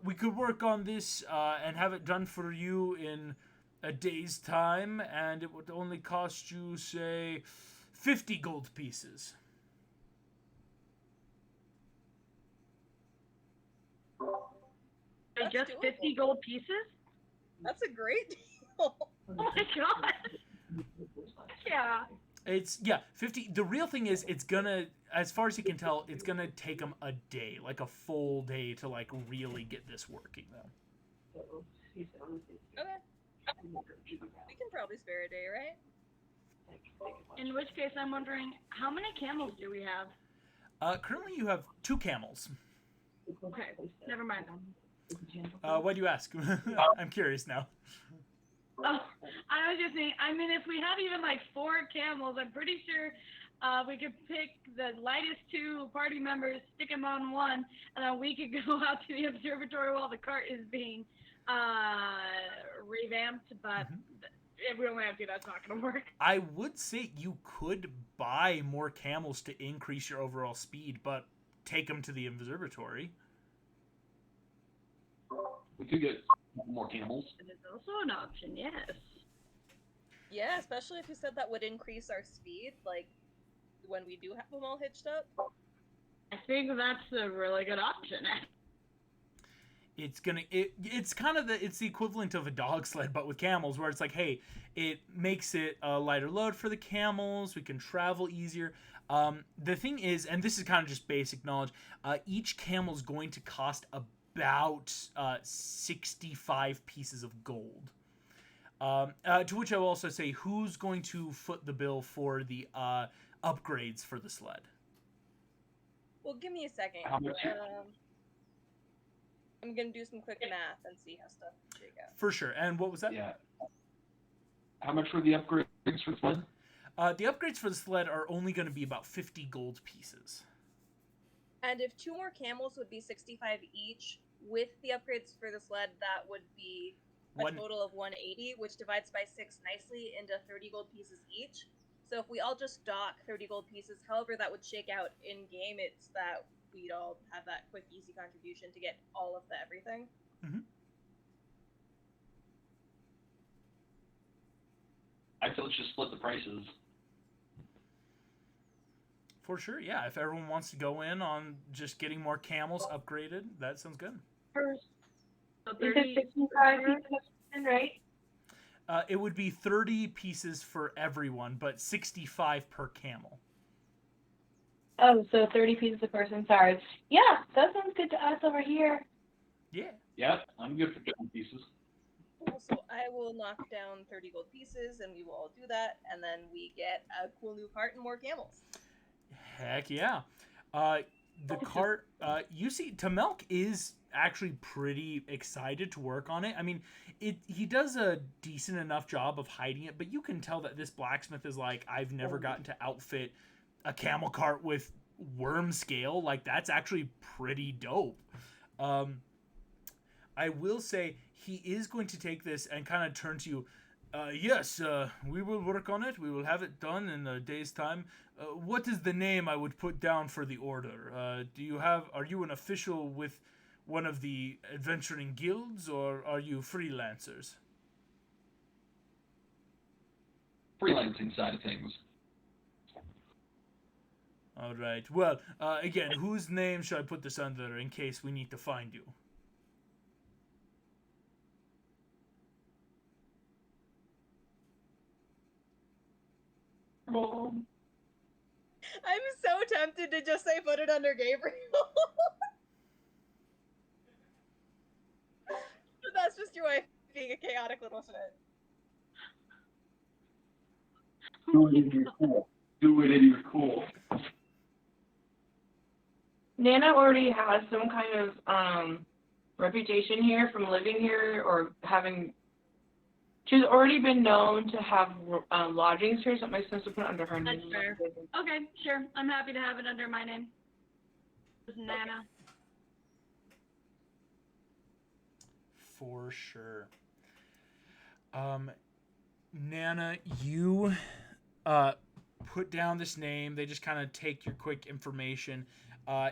We could work on this and have it done for you in a day's time, and it would only cost you, say, 50 gold pieces." Just doable. 50 gold pieces? That's a great deal. Oh my god. Yeah. It's 50. The real thing is, it's gonna, as far as you can tell, it's gonna take them a day, like a full day to like really get this working though. Okay. We can probably spare a day, right? In which case, I'm wondering, how many camels do we have? Currently you have 2 camels. Okay, never mind. Why do you ask? I'm curious now. Oh, I was just saying, I mean, if we have even like 4 camels, I'm pretty sure we could pick the lightest 2 party members, stick them on one, and then we could go out to the observatory while the cart is being revamped, but if we only have to, that's not going to work. I would say you could buy more camels to increase your overall speed, but take them to the observatory. We could get more camels. It is also an option, yes. Yeah, especially if you said that would increase our speed, like when we do have them all hitched up. I think that's a really good option. It's kind of it's the equivalent of a dog sled, but with camels, where it's like, hey, it makes it a lighter load for the camels. We can travel easier. The thing is, and this is kind of just basic knowledge, each camel is going to cost about 65 pieces of gold. To which I will also say, who's going to foot the bill for the upgrades for the sled? Well, give me a second. How much? I'm gonna do some quick math and see how stuff shake out. For sure. And what was that? Yeah. How much were the upgrades for the sled? The upgrades for the sled are only going to be about 50 gold pieces. And if 2 more camels would be 65 each, with the upgrades for the sled, that would be a total of 180, which divides by 6 nicely into 30 gold pieces each. So if we all just dock 30 gold pieces, however that would shake out in game, it's that we'd all have that quick, easy contribution to get all of the everything. I feel let's just split the prices. For sure, yeah. If everyone wants to go in on just getting more camels upgraded, that sounds good. First, So you 30 said 65 pieces, right? It would be 30 pieces for everyone, but 65 per camel. Oh, so 30 pieces a person. Sorry. Yeah, that sounds good to us over here. Yeah. Yeah, I'm good for 50 pieces. So I will knock down 30 gold pieces, and we will all do that, and then we get a cool new cart and more camels. Heck yeah. The cart, you see, Tamelk is actually pretty excited to work on it. I mean, he does a decent enough job of hiding it, but you can tell that this blacksmith is like, I've never gotten to outfit a camel cart with worm scale. Like, that's actually pretty dope. I will say he is going to take this and kind of turn to you. Yes, we will work on it. We will have it done in a day's time. What is the name I would put down for the order? Are you an official with one of the adventuring guilds, or are you freelancers? Freelancing side of things. All right. Well, again, whose name should I put this under in case we need to find you? I'm so tempted to just say put it under Gabriel. But that's just your wife being a chaotic little shit. Do it in your cool. Do it in your cool. Nana already has some kind of reputation here from living here or having. She's already been known to have lodgings here, so it makes sense to put it under her name. That's fair. Okay, sure. I'm happy to have it under my name. This is Nana. For sure. Nana, you put down this name. They just kind of take your quick information.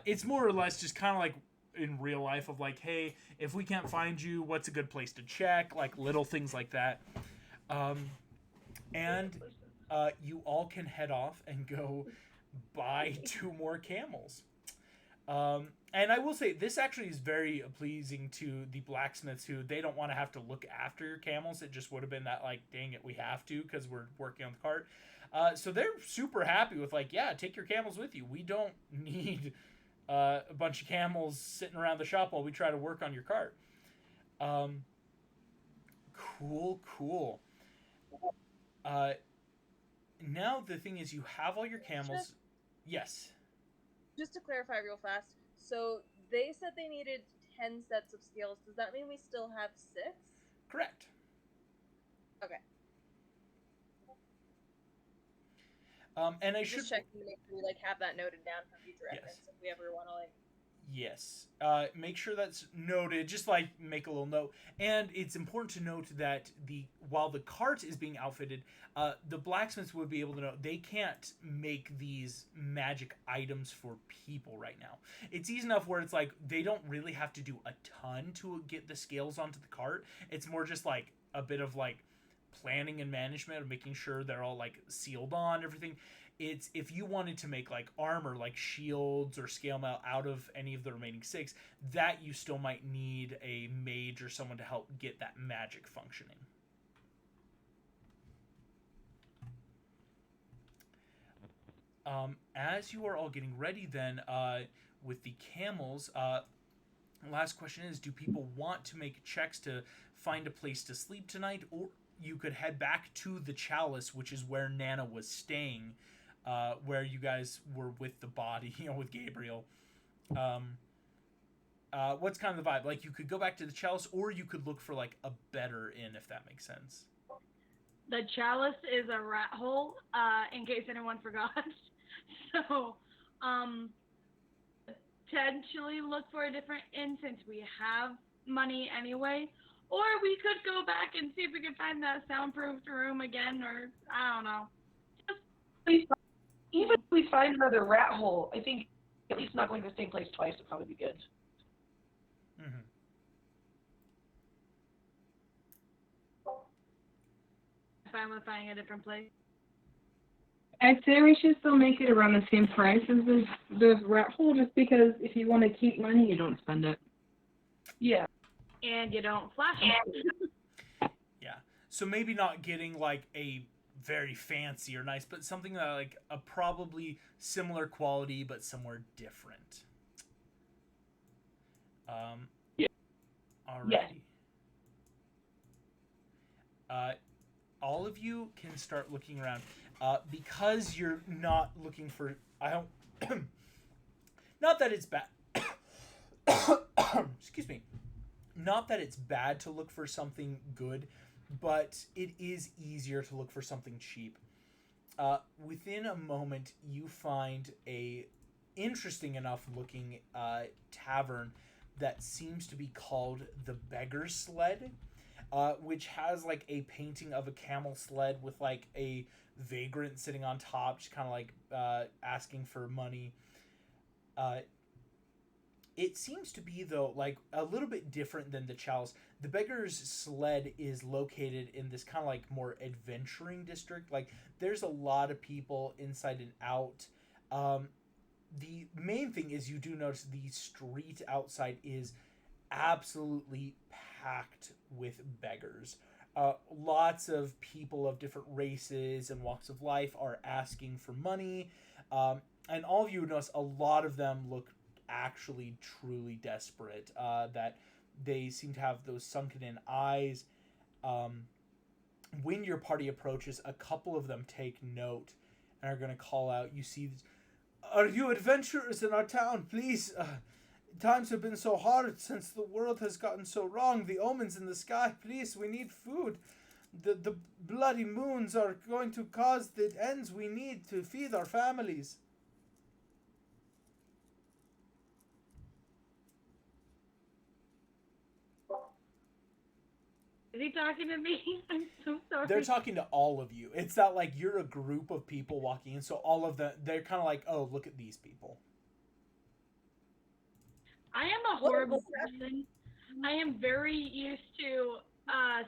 It's more or less just kind of like in real life of like, hey, if we can't find you, what's a good place to check? Like little things like that. And you all can head off and go buy 2 more camels. And I will say, this actually is very pleasing to the blacksmiths who they don't want to have to look after your camels. It just would have been that, like, dang it, we have to because we're working on the cart. So they're super happy with, like, yeah, take your camels with you. We don't need a bunch of camels sitting around the shop while we try to work on your cart. Cool. Now the thing is, you have all your camels. Yes. Just to clarify real fast, so they said they needed 10 sets of scales. Does that mean we still have 6? Correct. Okay. And I Just should checking to make sure we like have that noted down for future reference Yes. if we ever want to like. Yes. Make sure that's noted. Just like make a little note. And it's important to note that while the cart is being outfitted, the blacksmiths would be able to know they can't make these magic items for people right now. It's easy enough where it's like they don't really have to do a ton to get the scales onto the cart. It's more just like a bit of like planning and management of making sure they're all like sealed on everything. It's if you wanted to make like armor, like shields or scale mail out of any of the remaining 6, that you still might need a mage or someone to help get that magic functioning. As you are all getting ready then with the camels, last question is, do people want to make checks to find a place to sleep tonight, or you could head back to the Chalice, which is where Nana was staying, where you guys were with the body, with Gabriel. What's kind of the vibe? Like, you could go back to the Chalice, or you could look for, like, a better inn, if that makes sense. The Chalice is a rat hole, in case anyone forgot. So, potentially look for a different inn since we have money anyway. Or we could go back and see if we can find that soundproofed room again, or I don't know. Even if we find another rat hole, I think at least not going to the same place twice would probably be good. fine with finding a different place. I'd say we should still make it around the same price as the rat hole, just because if you want to keep money, you don't spend it. Yeah. And you don't flash it. Yeah. So maybe not getting like a very fancy or nice, but something that like a probably similar quality but somewhere different. Yeah. Alrighty. Yes. All of you can start looking around. Because you're not looking for... I don't... not that it's bad... Excuse me. Not that it's bad to look for something good, but it is easier to look for something cheap. Within a moment, you find a interesting enough looking tavern that seems to be called the Beggar Sled, which has like a painting of a camel sled with like a vagrant sitting on top, just kind of like asking for money. It seems to be, though, like a little bit different than the Chalice. The Beggar's Sled is located in this kind of like more adventuring district. Like there's a lot of people inside and out. The main thing is you do notice the street outside is absolutely packed with beggars. Lots of people of different races and walks of life are asking for money. And all of you notice a lot of them look actually truly desperate. That they seem to have those sunken in eyes. When your party approaches, a couple of them take note and are going to call out. You see, "Are you adventurers in our town? Please, times have been so hard since the world has gotten so wrong. The omens in the sky, please, we need food. The bloody moons are going to cause the ends we need to feed our families." Is he talking to me? I'm so sorry. They're talking to all of you. It's not like you're a group of people walking in, so all of them, they're kind of like, "Oh, look at these people." I am a horrible person. I am very used to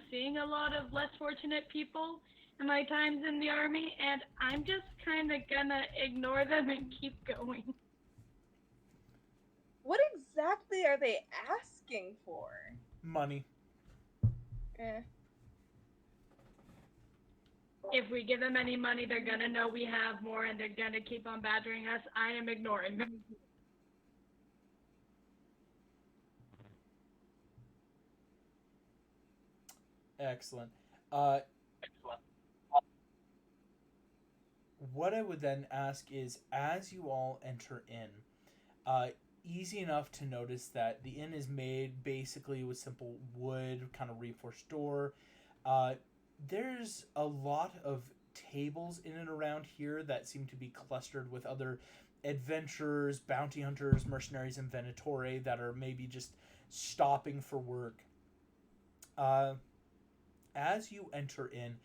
seeing a lot of less fortunate people in my times in the army, and I'm just kind of gonna ignore them and keep going. What exactly are they asking for? Money. If we give them any money, they're gonna know we have more, and they're gonna keep on badgering us. I am ignoring them. Excellent. What I would then ask is, as you all enter in, easy enough to notice that the inn is made basically with simple wood, kind of reinforced door. There's a lot of tables in and around here that seem to be clustered with other adventurers, bounty hunters, mercenaries, and venatori that are maybe just stopping for work. As you enter in,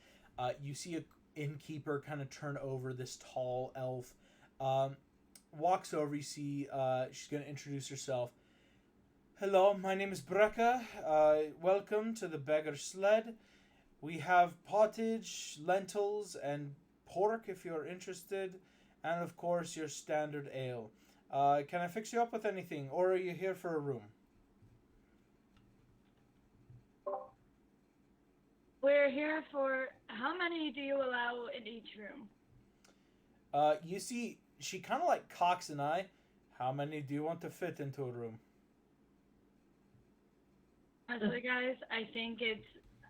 you see a innkeeper kind of turn over this tall elf. Walks over, you see she's going to introduce herself. "Hello, my name is Brecca. Welcome to the Beggar Sled. We have pottage, lentils, and pork if you're interested, and of course your standard ale. Can I fix you up with anything, or are you here for a room?" We're here for... How many do you allow in each room? You see, she kind of like cocks an eye. "How many do you want to fit into a room?" Honestly, guys, I think it's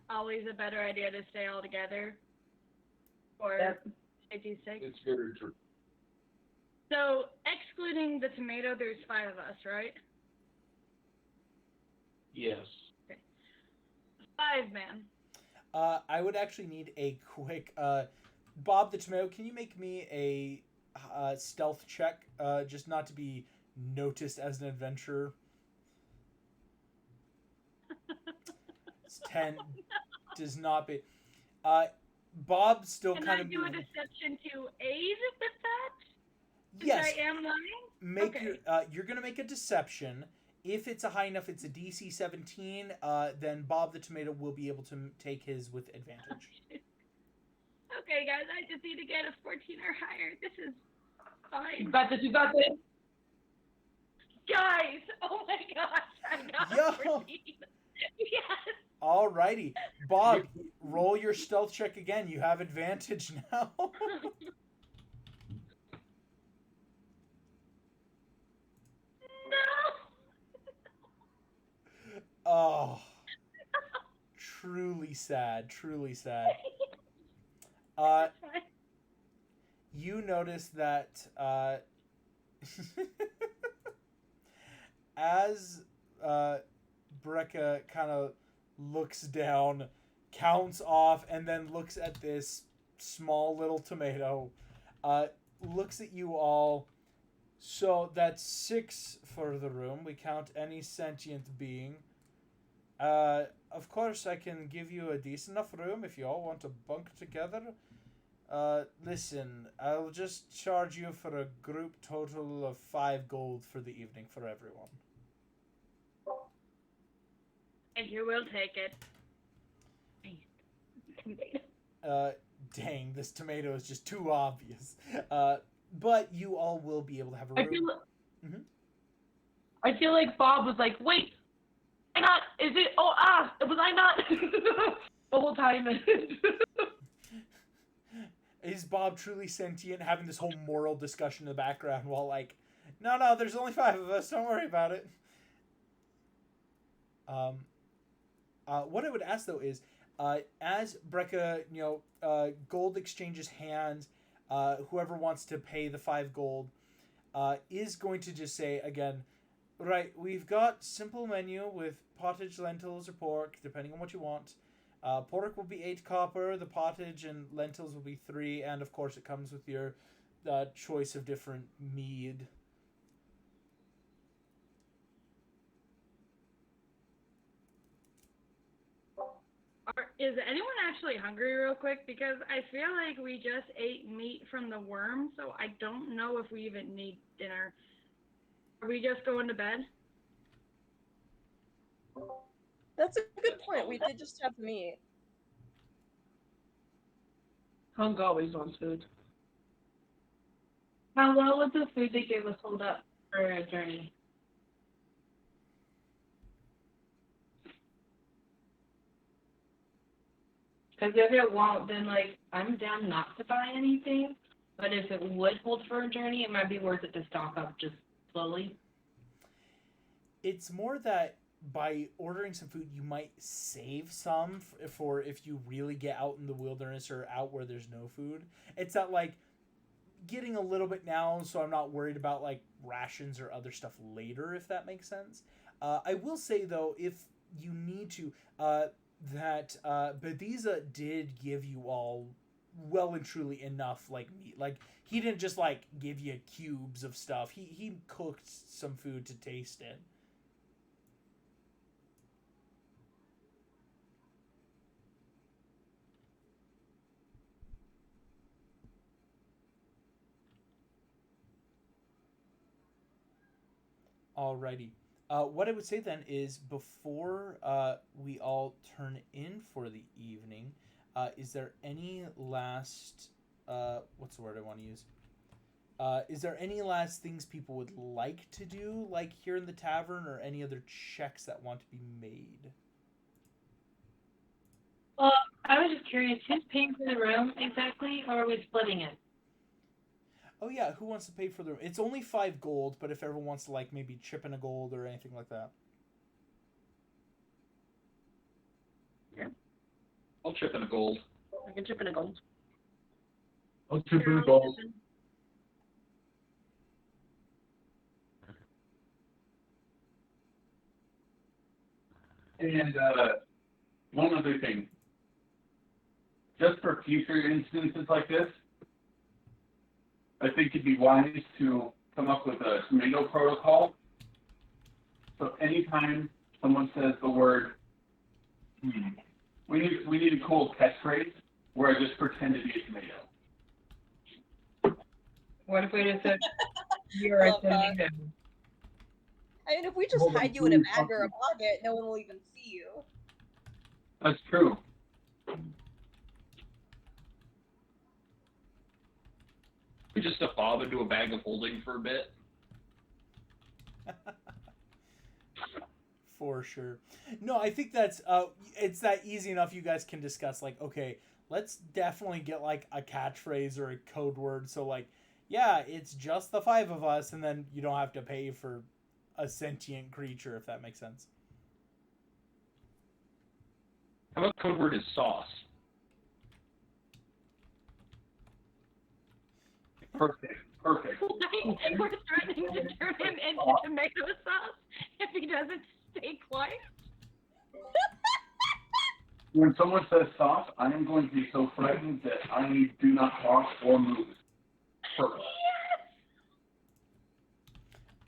always a better idea to stay all together for safety's sake. It's very true. So, excluding the tomato, there's 5 of us, right? Yes. Okay. 5, man. I would actually need a quick... Bob the Tomato, can you make me a stealth check? Just not to be noticed as an adventurer. It's 10. Does not be... Bob still Can kind I of... do a deception to aid with that? Yes. Since I am lying? Okay. You're going to make a deception. If it's a high enough, it's a DC 17, then Bob the Tomato will be able to take his with advantage. okay, guys. I just need to get a 14 or higher. This is fine. You got this. You got this. Guys, oh my gosh, I got Yo. a 14. Yes. Alrighty. Bob, roll your stealth check again. You have advantage now. No. Oh. Truly sad. Truly sad. You notice that as Brecca kind of looks down, counts off, and then looks at this small little tomato, looks at you all. So that's 6 for the room. We count any sentient being. Of course, I can give you a decent enough room if you all want to bunk together. Listen, I'll just charge you for a group total of 5 gold for the evening for everyone. And you will take it. Dang, this tomato is just too obvious. But you all will be able to have a room. I feel like Bob was like, wait, I not, is it, was I not, the whole time. Is Bob truly sentient, having this whole moral discussion in the background while like, no, there's only 5 of us, don't worry about it. What I would ask though is, as Brecca, gold exchanges hands, whoever wants to pay the 5 gold, is going to just say again, right, we've got simple menu with pottage, lentils, or pork, depending on what you want. Pork will be 8 copper, the pottage and lentils will be 3, and of course it comes with your choice of different mead. Is anyone actually hungry real quick? Because I feel like we just ate meat from the worm, so I don't know if we even need dinner. Are we just going to bed? That's a good point. We did just have meat. Hunk always wants food. How well would the food they gave us hold up for a journey? Because if it won't, then, I'm down not to buy anything. But if it would hold for a journey, it might be worth it to stock up just slowly. It's more that by ordering some food, you might save some for if you really get out in the wilderness or out where there's no food. It's not getting a little bit now, so I'm not worried about, rations or other stuff later, if that makes sense. I will say, though, if you need to... that Bethesda did give you all well and truly enough meat. He didn't just give you cubes of stuff. He cooked some food to taste it. Alrighty. What I would say then is before we all turn in for the evening, is there any last what's the word I want to use? Is there any last things people would like to do, here in the tavern, or any other checks that want to be made? Well, I was just curious, who's paying for the room exactly, or are we splitting it? Oh yeah, who wants to pay for the room? It's only 5 gold, but if everyone wants to maybe chip in a gold or anything like that. Yeah. I'll chip in a gold. I can chip in a gold. I'll chip in a gold. And one other thing. Just for future instances like this, I think it'd be wise to come up with a tomato protocol. So anytime someone says the word, we need a cool catchphrase where I just pretend to be a tomato. What if we just said, you're a tomato? I mean, if we just hide you in a bag or a pocket, no one will even see you. That's true. Just a fob into a bag of holding for a bit. For sure. No, I think that's it's that easy enough. You guys can discuss like, okay, let's definitely get like a catchphrase or a code word. So like, yeah, it's just the 5 of us, and then you don't have to pay for a sentient creature, if that makes sense. How about code word is sauce? Perfect. Perfect. Like, we're threatening to turn him into tomato sauce if he doesn't stay quiet. When someone says sauce, I am going to be so frightened that I do not talk or move. Perfect. Yes!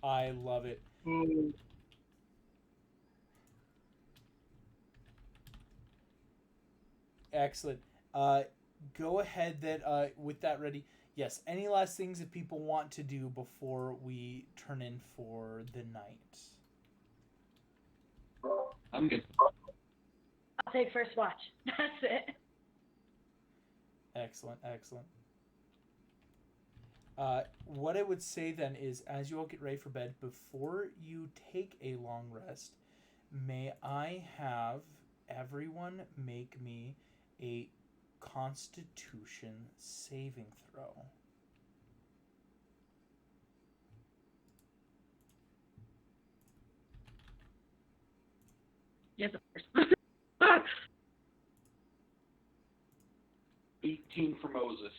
I love it. Excellent. Go ahead then with that ready. Yes, any last things that people want to do before we turn in for the night? I'm good. I'll take first watch. That's it. Excellent, excellent. What I would say then is, as you all get ready for bed, before you take a long rest, may I have everyone make me a Constitution saving throw? Yes, of course. 18 for Moses.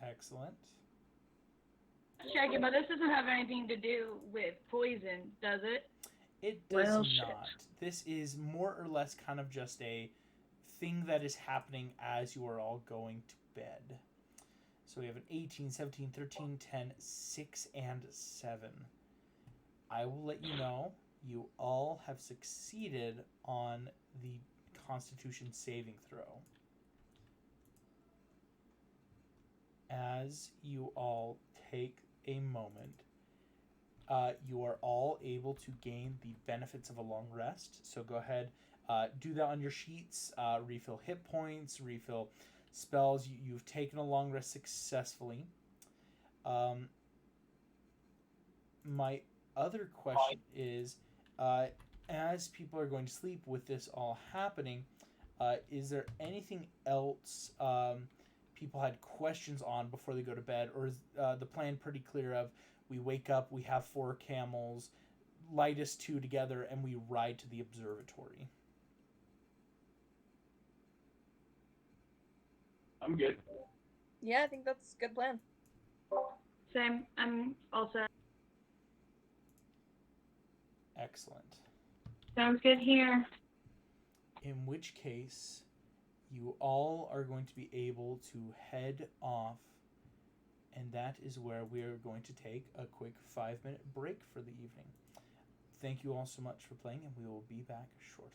Excellent. Shaggy, but this doesn't have anything to do with poison, does it? It does Well, not. This is more or less kind of just a thing that is happening as you are all going to bed. So we have an 18, 17, 13, 10, 6, and 7. I will let you know you all have succeeded on the Constitution saving throw. As you all take a moment, you are all able to gain the benefits of a long rest. So go ahead, do that on your sheets. Refill hit points, refill spells. You've taken a long rest successfully. My other question is, as people are going to sleep with this all happening, is there anything else people had questions on before they go to bed, or is the plan pretty clear of we wake up, we have 4 camels, light us 2 together, and we ride to the observatory? I'm good. Yeah, I think that's a good plan. Same. I'm all set. Excellent. Sounds good here. In which case, you all are going to be able to head off, and that is where we are going to take a quick 5-minute break for the evening. Thank you all so much for playing, and we will be back shortly.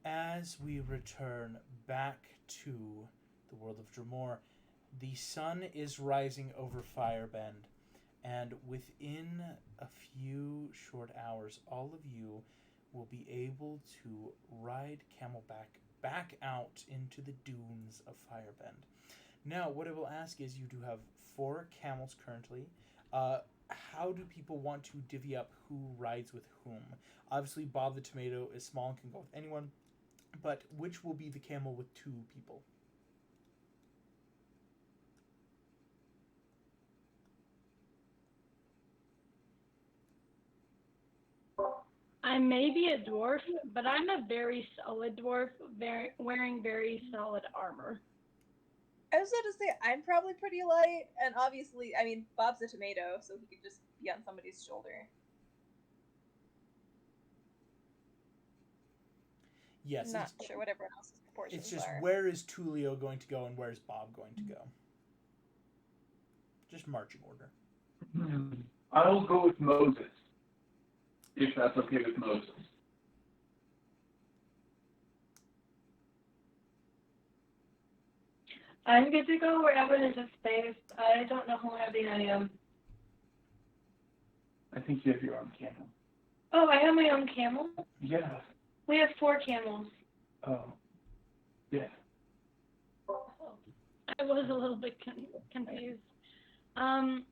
As we return back to the world of Dremor, the sun is rising over Firebend, and within a few short hours, all of you will be able to ride Camelback back out into the dunes of Firebend. Now, what I will ask is, you do have 4 camels currently. How do people want to divvy up who rides with whom? Obviously, Bob the Tomato is small and can go with anyone, but which will be the camel with 2 people? I may be a dwarf, but I'm a very solid dwarf, wearing very solid armor. I was about to say, I'm probably pretty light, and obviously, I mean, Bob's a tomato, so he could just be on somebody's shoulder. Yes. I'm not sure what everyone else's proportions It's just are. where is Tulio going to go and where is Bob going to go? Just marching order. I'll go with Moses, if that's okay with Moses. I'm good to go wherever there's a space. I don't know how heavy I am. I think you have your own camel. Oh, I have my own camel? Yeah. We have 4 camels. Oh. Yeah. I was a little bit confused. I'm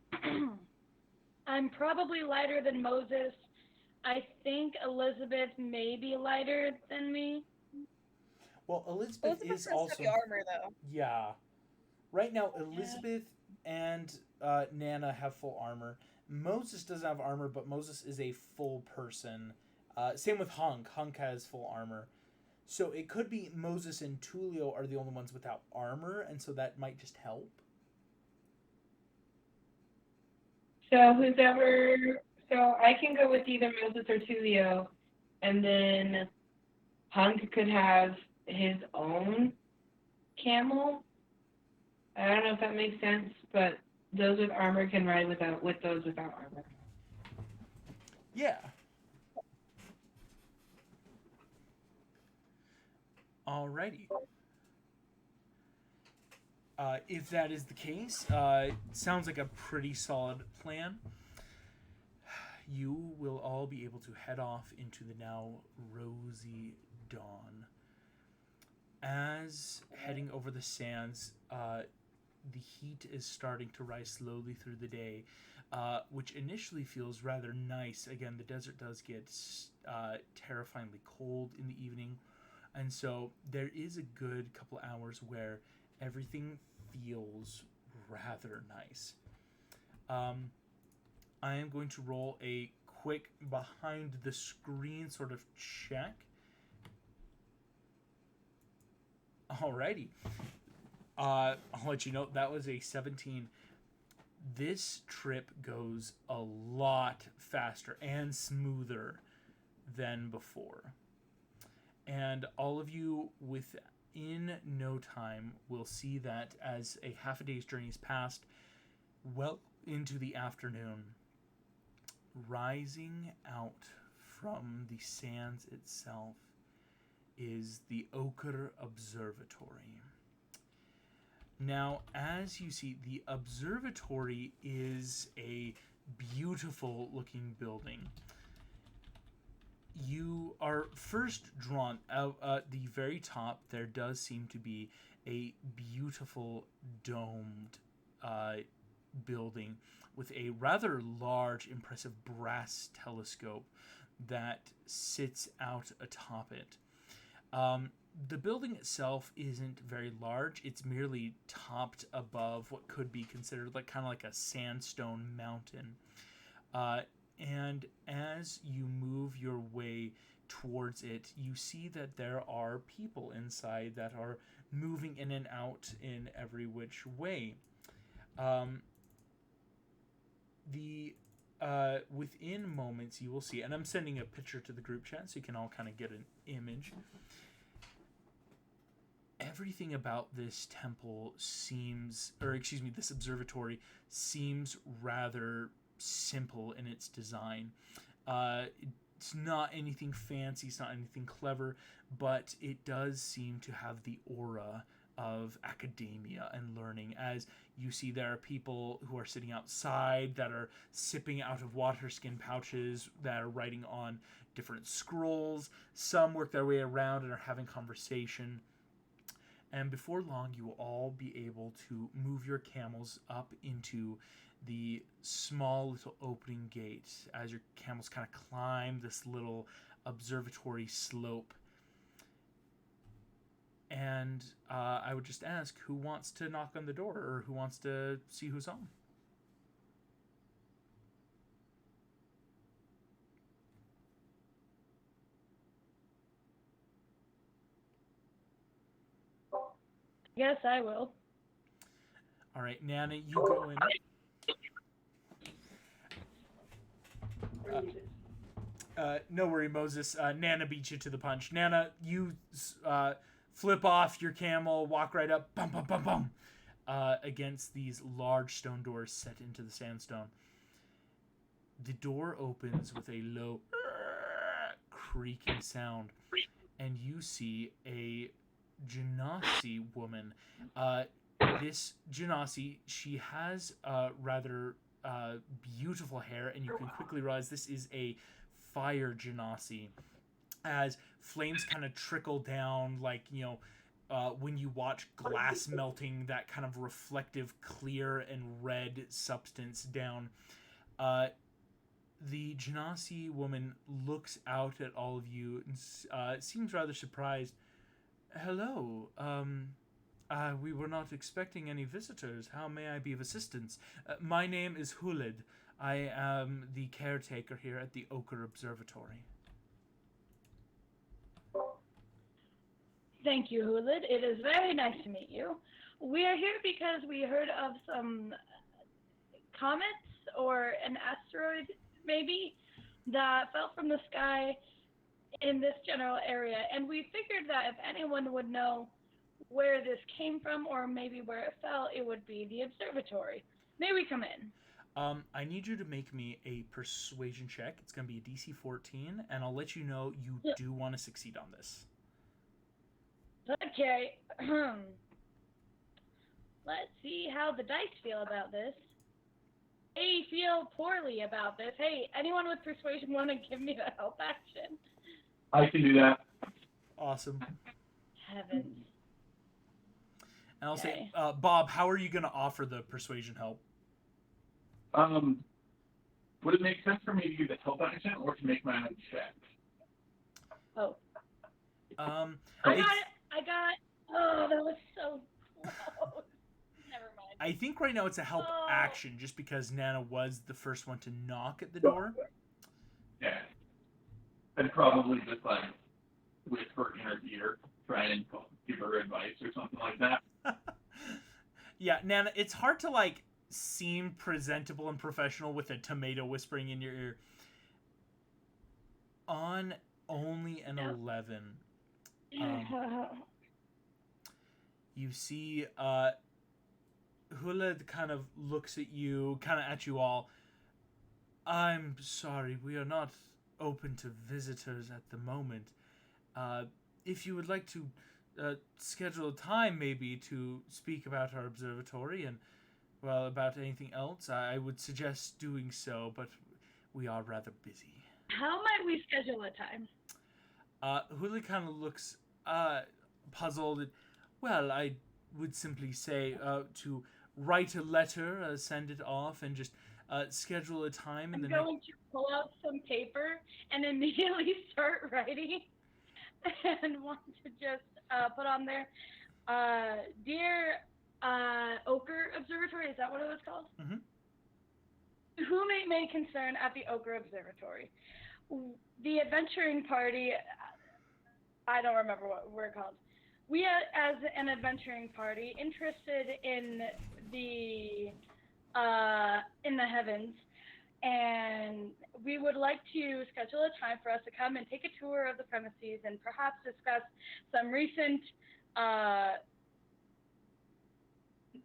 probably lighter than Moses. I think Elizabeth may be lighter than me. Well, Elizabeth is also heavy armor, though. Yeah. Right now, Elizabeth and Nana have full armor. Moses doesn't have armor, but Moses is a full person. Same with Hunk. Hunk has full armor. So it could be Moses and Tulio are the only ones without armor, and so that might just help. So I can go with either Moses or Tulio, and then Hunk could have his own camel. I don't know if that makes sense, but those with armor can ride with those without armor. Yeah. Alrighty. If that is the case, sounds like a pretty solid plan. You will all be able to head off into the now rosy dawn. As heading over the sands, the heat is starting to rise slowly through the day, which initially feels rather nice. Again, the desert does get terrifyingly cold in the evening, and so there is a good couple hours where everything feels rather nice. I am going to roll a quick behind the screen sort of check. Alrighty. I'll let you know that was a 17. This trip goes a lot faster and smoother than before. And all of you within no time will see that as a half a day's journey is passed, well into the afternoon, rising out from the sands itself is the Ochre Observatory. Now, as you see, the observatory is a beautiful looking building. You are first drawn out at the very top. There does seem to be a beautiful domed building with a rather large, impressive brass telescope that sits out atop it. The building itself isn't very large. It's merely topped above what could be considered like kind of like a sandstone mountain. And as you move your way towards it, you see that there are people inside that are moving in and out in every which way. Within moments you will see, and I'm sending a picture to the group chat so you can all kind of get an image. Everything about this temple this observatory seems rather simple in its design. It's not anything fancy, it's not anything clever, but it does seem to have the aura of academia and learning. As you see, there are people who are sitting outside that are sipping out of water skin pouches that are writing on different scrolls. Some work their way around and are having conversation. And before long, you will all be able to move your camels up into the small little opening gate as your camels kind of climb this little observatory slope. And I would just ask, who wants to knock on the door, or who wants to see who's home? Yes, I will. All right, Nana, you go in. No worry, Moses. Nana beat you to the punch. Nana, you flip off your camel, walk right up, bum, bum, bum, bum, against these large stone doors set into the sandstone. The door opens with a low creaking sound, and you see a Genasi woman. This Genasi, she has rather beautiful hair, and you can quickly realize this is a fire Genasi, as flames kind of trickle down, like, when you watch glass melting, that kind of reflective clear and red substance down. The Genasi woman looks out at all of you and seems rather surprised. Hello, we were not expecting any visitors. How may I be of assistance? My name is Hulid. I am the caretaker here at the Ochre Observatory. Thank you, Hulid. It is very nice to meet you. We are here because we heard of some comets or an asteroid, maybe, that fell from the sky in this general area, and we figured that if anyone would know where this came from or maybe where it fell, it would be the observatory. May we come in? I need you to make me a persuasion check. It's going to be a DC 14, and I'll let you know you do want to succeed on this. Okay. Let's see how the dice feel about this. They feel poorly about this. Hey, anyone with persuasion want to give me the help action? I can do that. Awesome. Heavens. And I'll say, Bob, how are you going to offer the persuasion help? Would it make sense for me to use the help action or to make my own check? Oh. I got. Oh, that was so close. Never mind. I think right now it's a help action, just because Nana was the first one to knock at the door. Yeah. I'd probably just whisper in her ear, try and give her advice or something like that. Yeah, Nana, it's hard to seem presentable and professional with a tomato whispering in your ear. On only an 11. You see Hulid kind of looks at you, kind of at you all. I'm sorry, we are not open to visitors at the moment. If you would like to schedule a time maybe to speak about our observatory and, well, about anything else, I would suggest doing so, but we are rather busy. How might we schedule a time? Hulid kind of looks puzzled. Well, I would simply say to write a letter, send it off, and just schedule a time. I'm going to pull out some paper and immediately start writing and want to just put on there, Dear Ochre Observatory, is that what it was called? Mm-hmm. Whom it may concern at the Ochre Observatory. The adventuring party, I don't remember what we're called. We, as an adventuring party, interested in the heavens, and we would like to schedule a time for us to come and take a tour of the premises and perhaps discuss some recent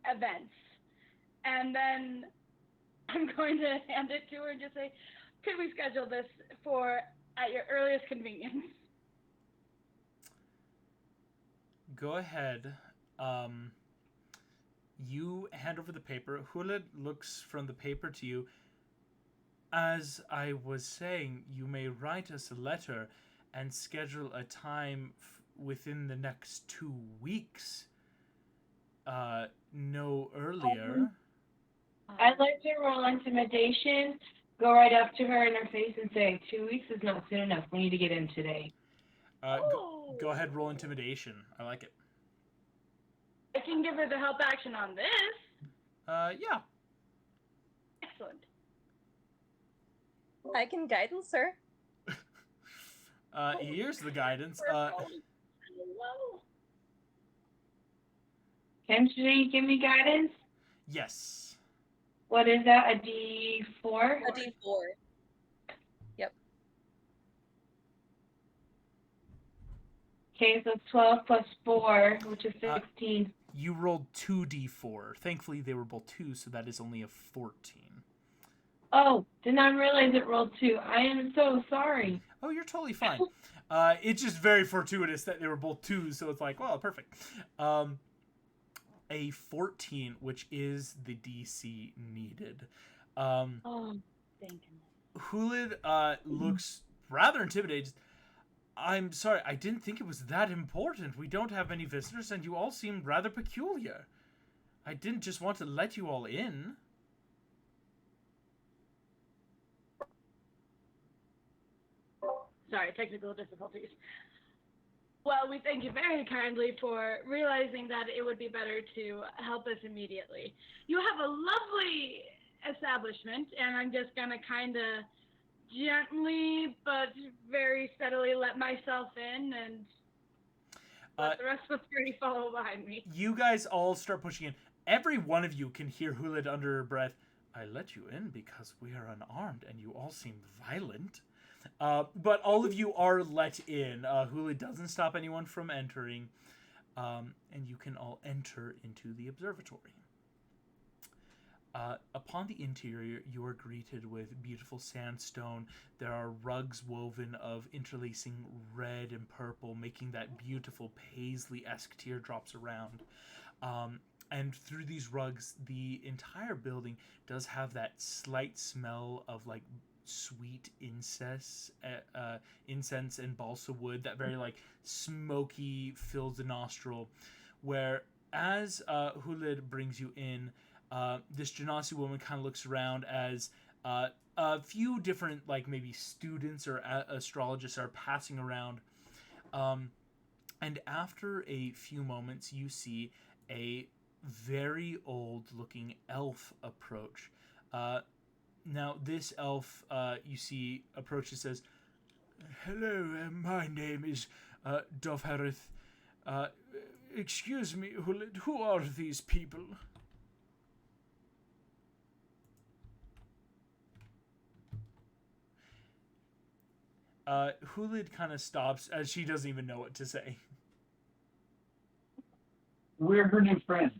events. And then I'm going to hand it to her and just say, could we schedule this for at your earliest convenience. Go ahead. You hand over the paper. Hulid looks from the paper to you. As I was saying, you may write us a letter and schedule a time within the next 2 weeks. No earlier. I'd like to roll intimidation, go right up to her in her face and say, 2 weeks is not soon enough. We need to get in today. Go ahead, roll intimidation. I like it. I can give her the help action on this. Yeah. Excellent. I can guidance her. Here's the guidance. Can she give me guidance? Yes. What is that, a D4? A D4. Yep. Okay, so 12 plus 4, which is 16. You rolled 2d4. Thankfully, they were both 2, so that is only a 14. Oh, did not realize it rolled 2. I am so sorry. Oh, you're totally fine. It's just very fortuitous that they were both 2s, so it's like, well, perfect. A 14, which is the DC needed. Oh, thank goodness. Hulid looks rather intimidated. I'm sorry, I didn't think it was that important. We don't have any visitors, and you all seem rather peculiar. I didn't just want to let you all in. Sorry, technical difficulties. Well, we thank you very kindly for realizing that it would be better to help us immediately. You have a lovely establishment, and I'm just going to kind of gently but very steadily let myself in and let the rest of the party follow behind me. You guys all start pushing in. Every one of you can hear Hulid under her breath. I let you in because we are unarmed and you all seem violent. But all of you are let in. Hulid doesn't stop anyone from entering. And you can all enter into the observatory. Upon the interior, you are greeted with beautiful sandstone. There are rugs woven of interlacing red and purple, making that beautiful paisley-esque teardrops around. And through these rugs, the entire building does have that slight smell of like sweet incense and balsa wood. That very like smoky fills the nostril. Where as Hulid brings you in, this Genasi woman kind of looks around as a few different, like maybe students or astrologists are passing around. And after a few moments, you see a very old-looking elf approach. Now, this elf, you see, approaches, says, "Hello, my name is Dovharith. Excuse me, Hulid, who are these people?" Hulid kind of stops as she doesn't even know what to say. We're her new friends.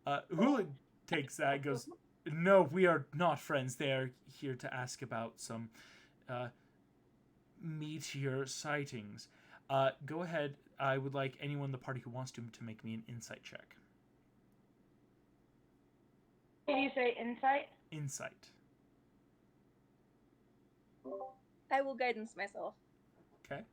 Hulid takes that and goes, "No, we are not friends. They are here to ask about some meteor sightings." Go ahead. I would like anyone in the party who wants to make me an insight check. Did you say insight? Insight. I will guidance myself. Okay.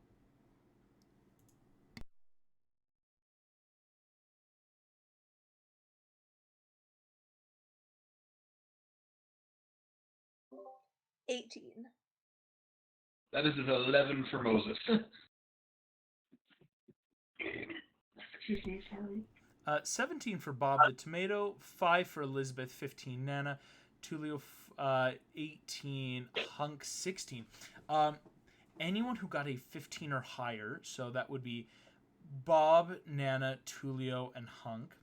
$18. That is an 11 for Moses. 17 for Bob the Tomato, 5 for Elizabeth, 15 Nana, Tulio 18, Hunk 16. Anyone who got a 15 or higher, so that would be Bob, Nana, Tulio, and Hunk.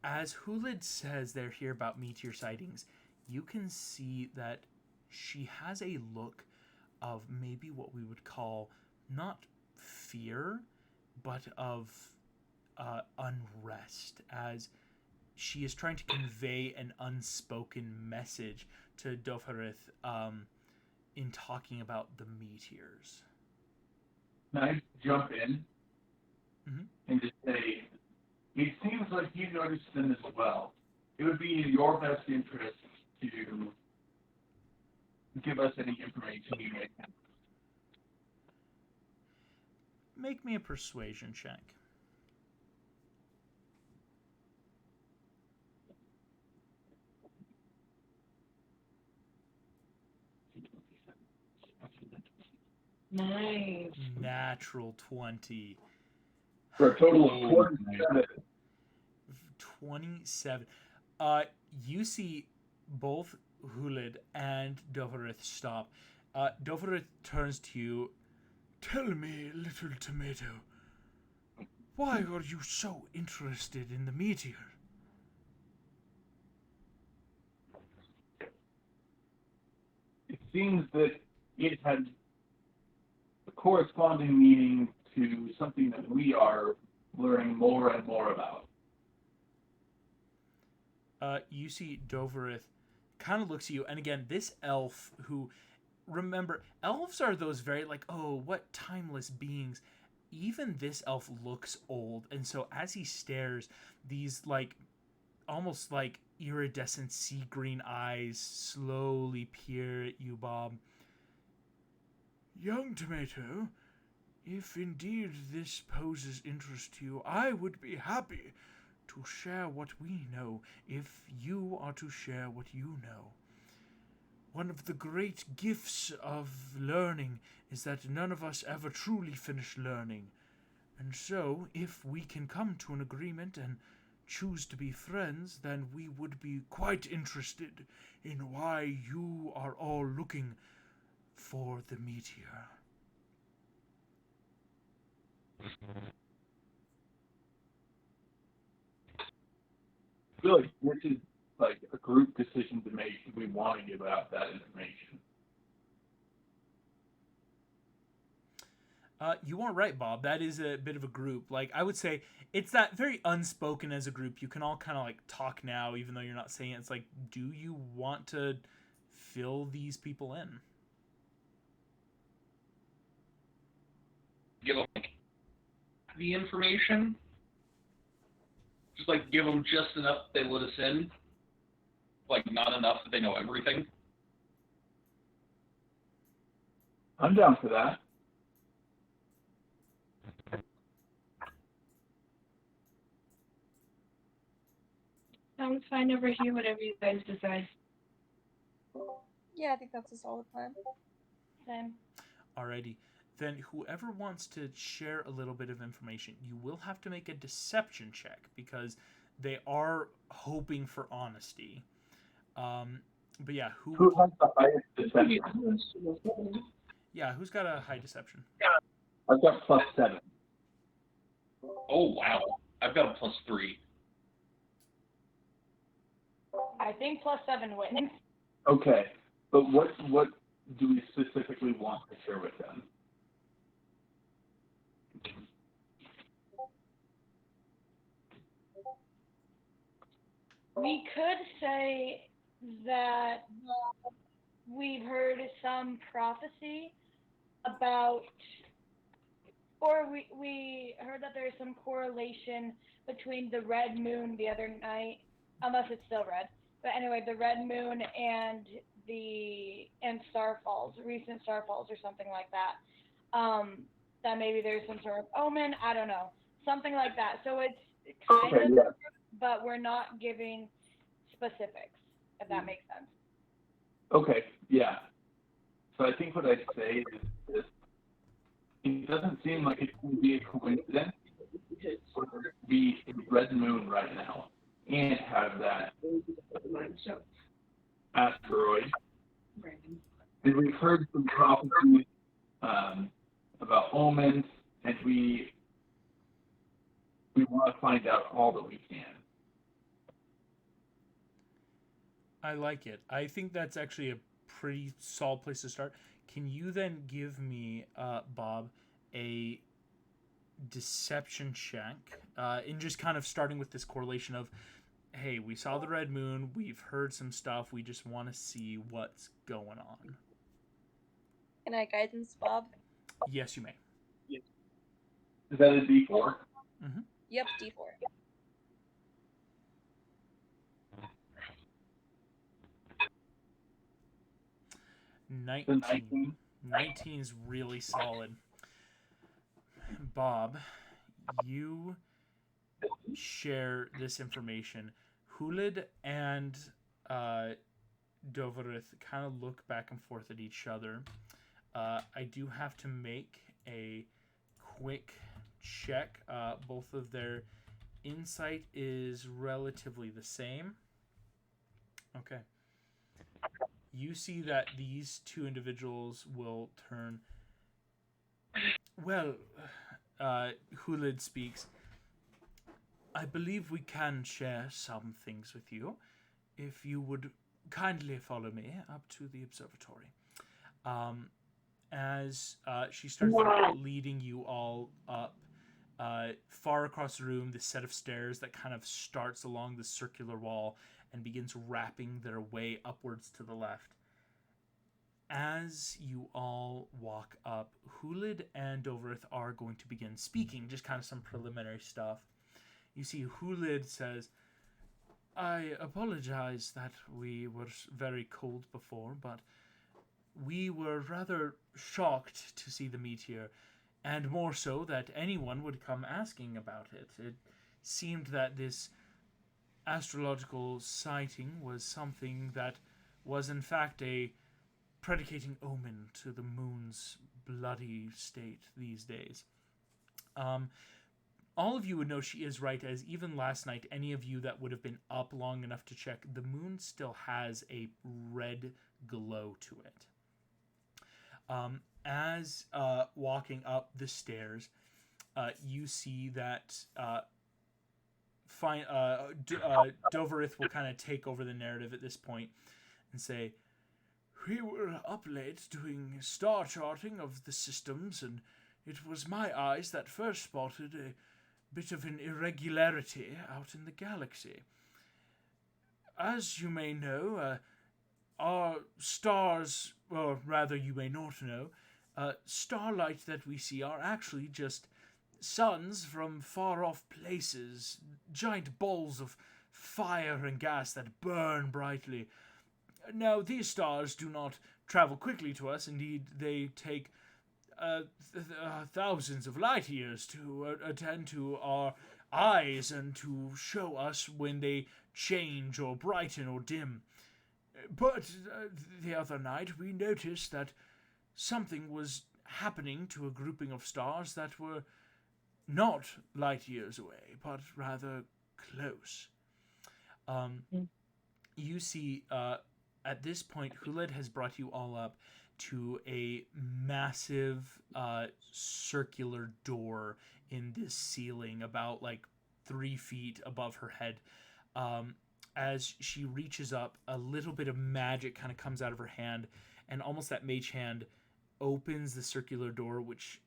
As Hulid says they're here about meteor sightings, you can see that she has a look of maybe what we would call not fear, but of unrest, as she is trying to convey an unspoken message to Dofharith in talking about the meteors. Can I jump in Mhm. and just say, it seems like you noticed them as well. It would be in your best interest to give us any information you may have. Make me a persuasion check. Nice. Natural 20. For a total of Oh, 27. 27. You see both Hulid and Dofharith stop. Dofharith turns to you. Tell me, little tomato, why are you so interested in the meteor? It seems that it had a corresponding meaning to something that we are learning more and more about. You see Dofharith kind of looks at you, and again, this elf who, remember, elves are those very like, oh, what timeless beings. Even this elf looks old, and so as he stares, these like almost like iridescent sea green eyes slowly peer at you, Bob. Young tomato, if indeed this poses interest to you, I would be happy to share what we know if you are to share what you know. One of the great gifts of learning is that none of us ever truly finish learning. And so, if we can come to an agreement and choose to be friends, then we would be quite interested in why you are all looking for the meteor. I feel like this is like a group decision to make if we want to give out that information. You are right, Bob. That is a bit of a group. Like, I would say it's that very unspoken as a group. You can all kind of like talk now, even though you're not saying it. It's like, do you want to fill these people in? Give them like, the information. Just like give them just enough that they let us in. Like not enough that they know everything. I'm down for that. Sounds fine over here, whatever you guys decide. Yeah, I think that's a solid plan. Same. Alrighty. Then whoever wants to share a little bit of information, you will have to make a deception check because they are hoping for honesty. But yeah, Who has the highest deception? Yeah, who's got a high deception? I've got +7. Oh wow. I've got a +3. I think +7 wins. Okay, but what do we specifically want to share with them? We could say that we've heard some prophecy about, or we heard that there's some correlation between the red moon the other night, unless it's still red. But anyway, the red moon and starfalls, recent starfalls or something like that. That maybe there's some sort of omen, I don't know, something like that. So it's kind of, yeah. but we're not giving specifics, if that makes sense. Okay, yeah. So I think what I'd say is this. It doesn't seem like it would be a coincidence for there to be a red moon right now and have that asteroid. And we've heard some prophecies about omens, and we want to find out all that we can. I like it. I think that's actually a pretty solid place to start. Can you then give me, Bob, a deception check in just kind of starting with this correlation of hey, we saw the red moon, we've heard some stuff, we just want to see what's going on. Can I guidance, Bob? Yes, you may. Is that a D4? Mm-hmm. Yep, D4. So 19. 19 is really solid. Bob, you share this information. Hulid and Doverith kind of look back and forth at each other. I do have to make a quick check. Both of their insight is relatively the same. Okay. You see that these two individuals will turn. Well, Hulid speaks. I believe we can share some things with you, if you would kindly follow me up to the observatory. As she starts leading you all up, far across the room, this set of stairs that kind of starts along the circular wall and begins wrapping their way upwards to the left. As you all walk up, Hulid and Doverith are going to begin speaking, just kind of some preliminary stuff. You see Hulid says, I apologize that we were very cold before, but we were rather shocked to see the meteor, and more so that anyone would come asking about it. It seemed that this astrological sighting was something that was in fact a predicating omen to the moon's bloody state these days. All of you would know she is right, as even last night, any of you that would have been up long enough to check, the moon still has a red glow to it. As walking up the stairs, you see that Doverith will kind of take over the narrative at this point and say, we were up late doing star charting of the systems, and it was my eyes that first spotted a bit of an irregularity out in the galaxy. As you may know, our stars, or rather you may not know, starlight that we see are actually just suns from far-off places, giant balls of fire and gas that burn brightly. Now, these stars do not travel quickly to us. Indeed, they take thousands of light years to attend to our eyes and to show us when they change or brighten or dim. But the other night we noticed that something was happening to a grouping of stars that were not light years away, but rather close. You see, at this point, Hulid has brought you all up to a massive circular door in this ceiling, about like 3 feet above her head. As she reaches up, a little bit of magic kind of comes out of her hand, and almost that mage hand opens the circular door, which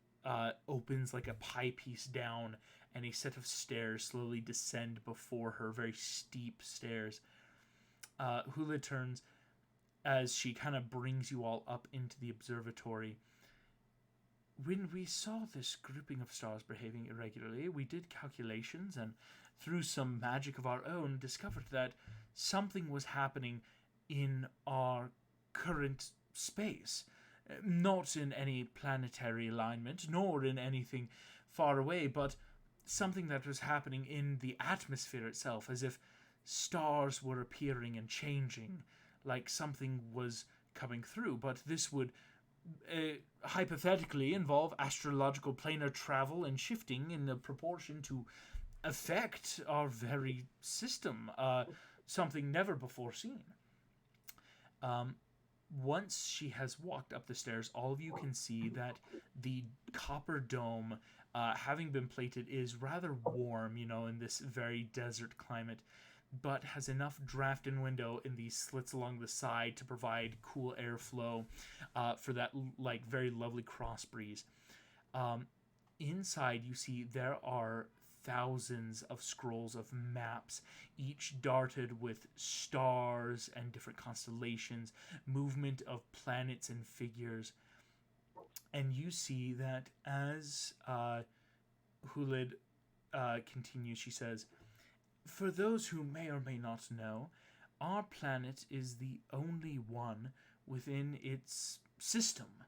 opens like a pie piece down, and a set of stairs slowly descend before her, very steep stairs. Hula turns as she kind of brings you all up into the observatory. When we saw this grouping of stars behaving irregularly, we did calculations and, through some magic of our own, discovered that something was happening in our current space. Not in any planetary alignment, nor in anything far away, but something that was happening in the atmosphere itself, as if stars were appearing and changing, like something was coming through. But this would hypothetically involve astrological planar travel and shifting in a proportion to affect our very system, something never before seen. Once she has walked up the stairs, all of you can see that the copper dome, having been plated, is rather warm, in this very desert climate, but has enough draft and window in these slits along the side to provide cool airflow for that very lovely cross breeze. Inside, you see there are thousands of scrolls of maps, each darted with stars and different constellations, movement of planets and figures. And you see that as Hulid continues, she says, "For those who may or may not know, our planet is the only one within its system.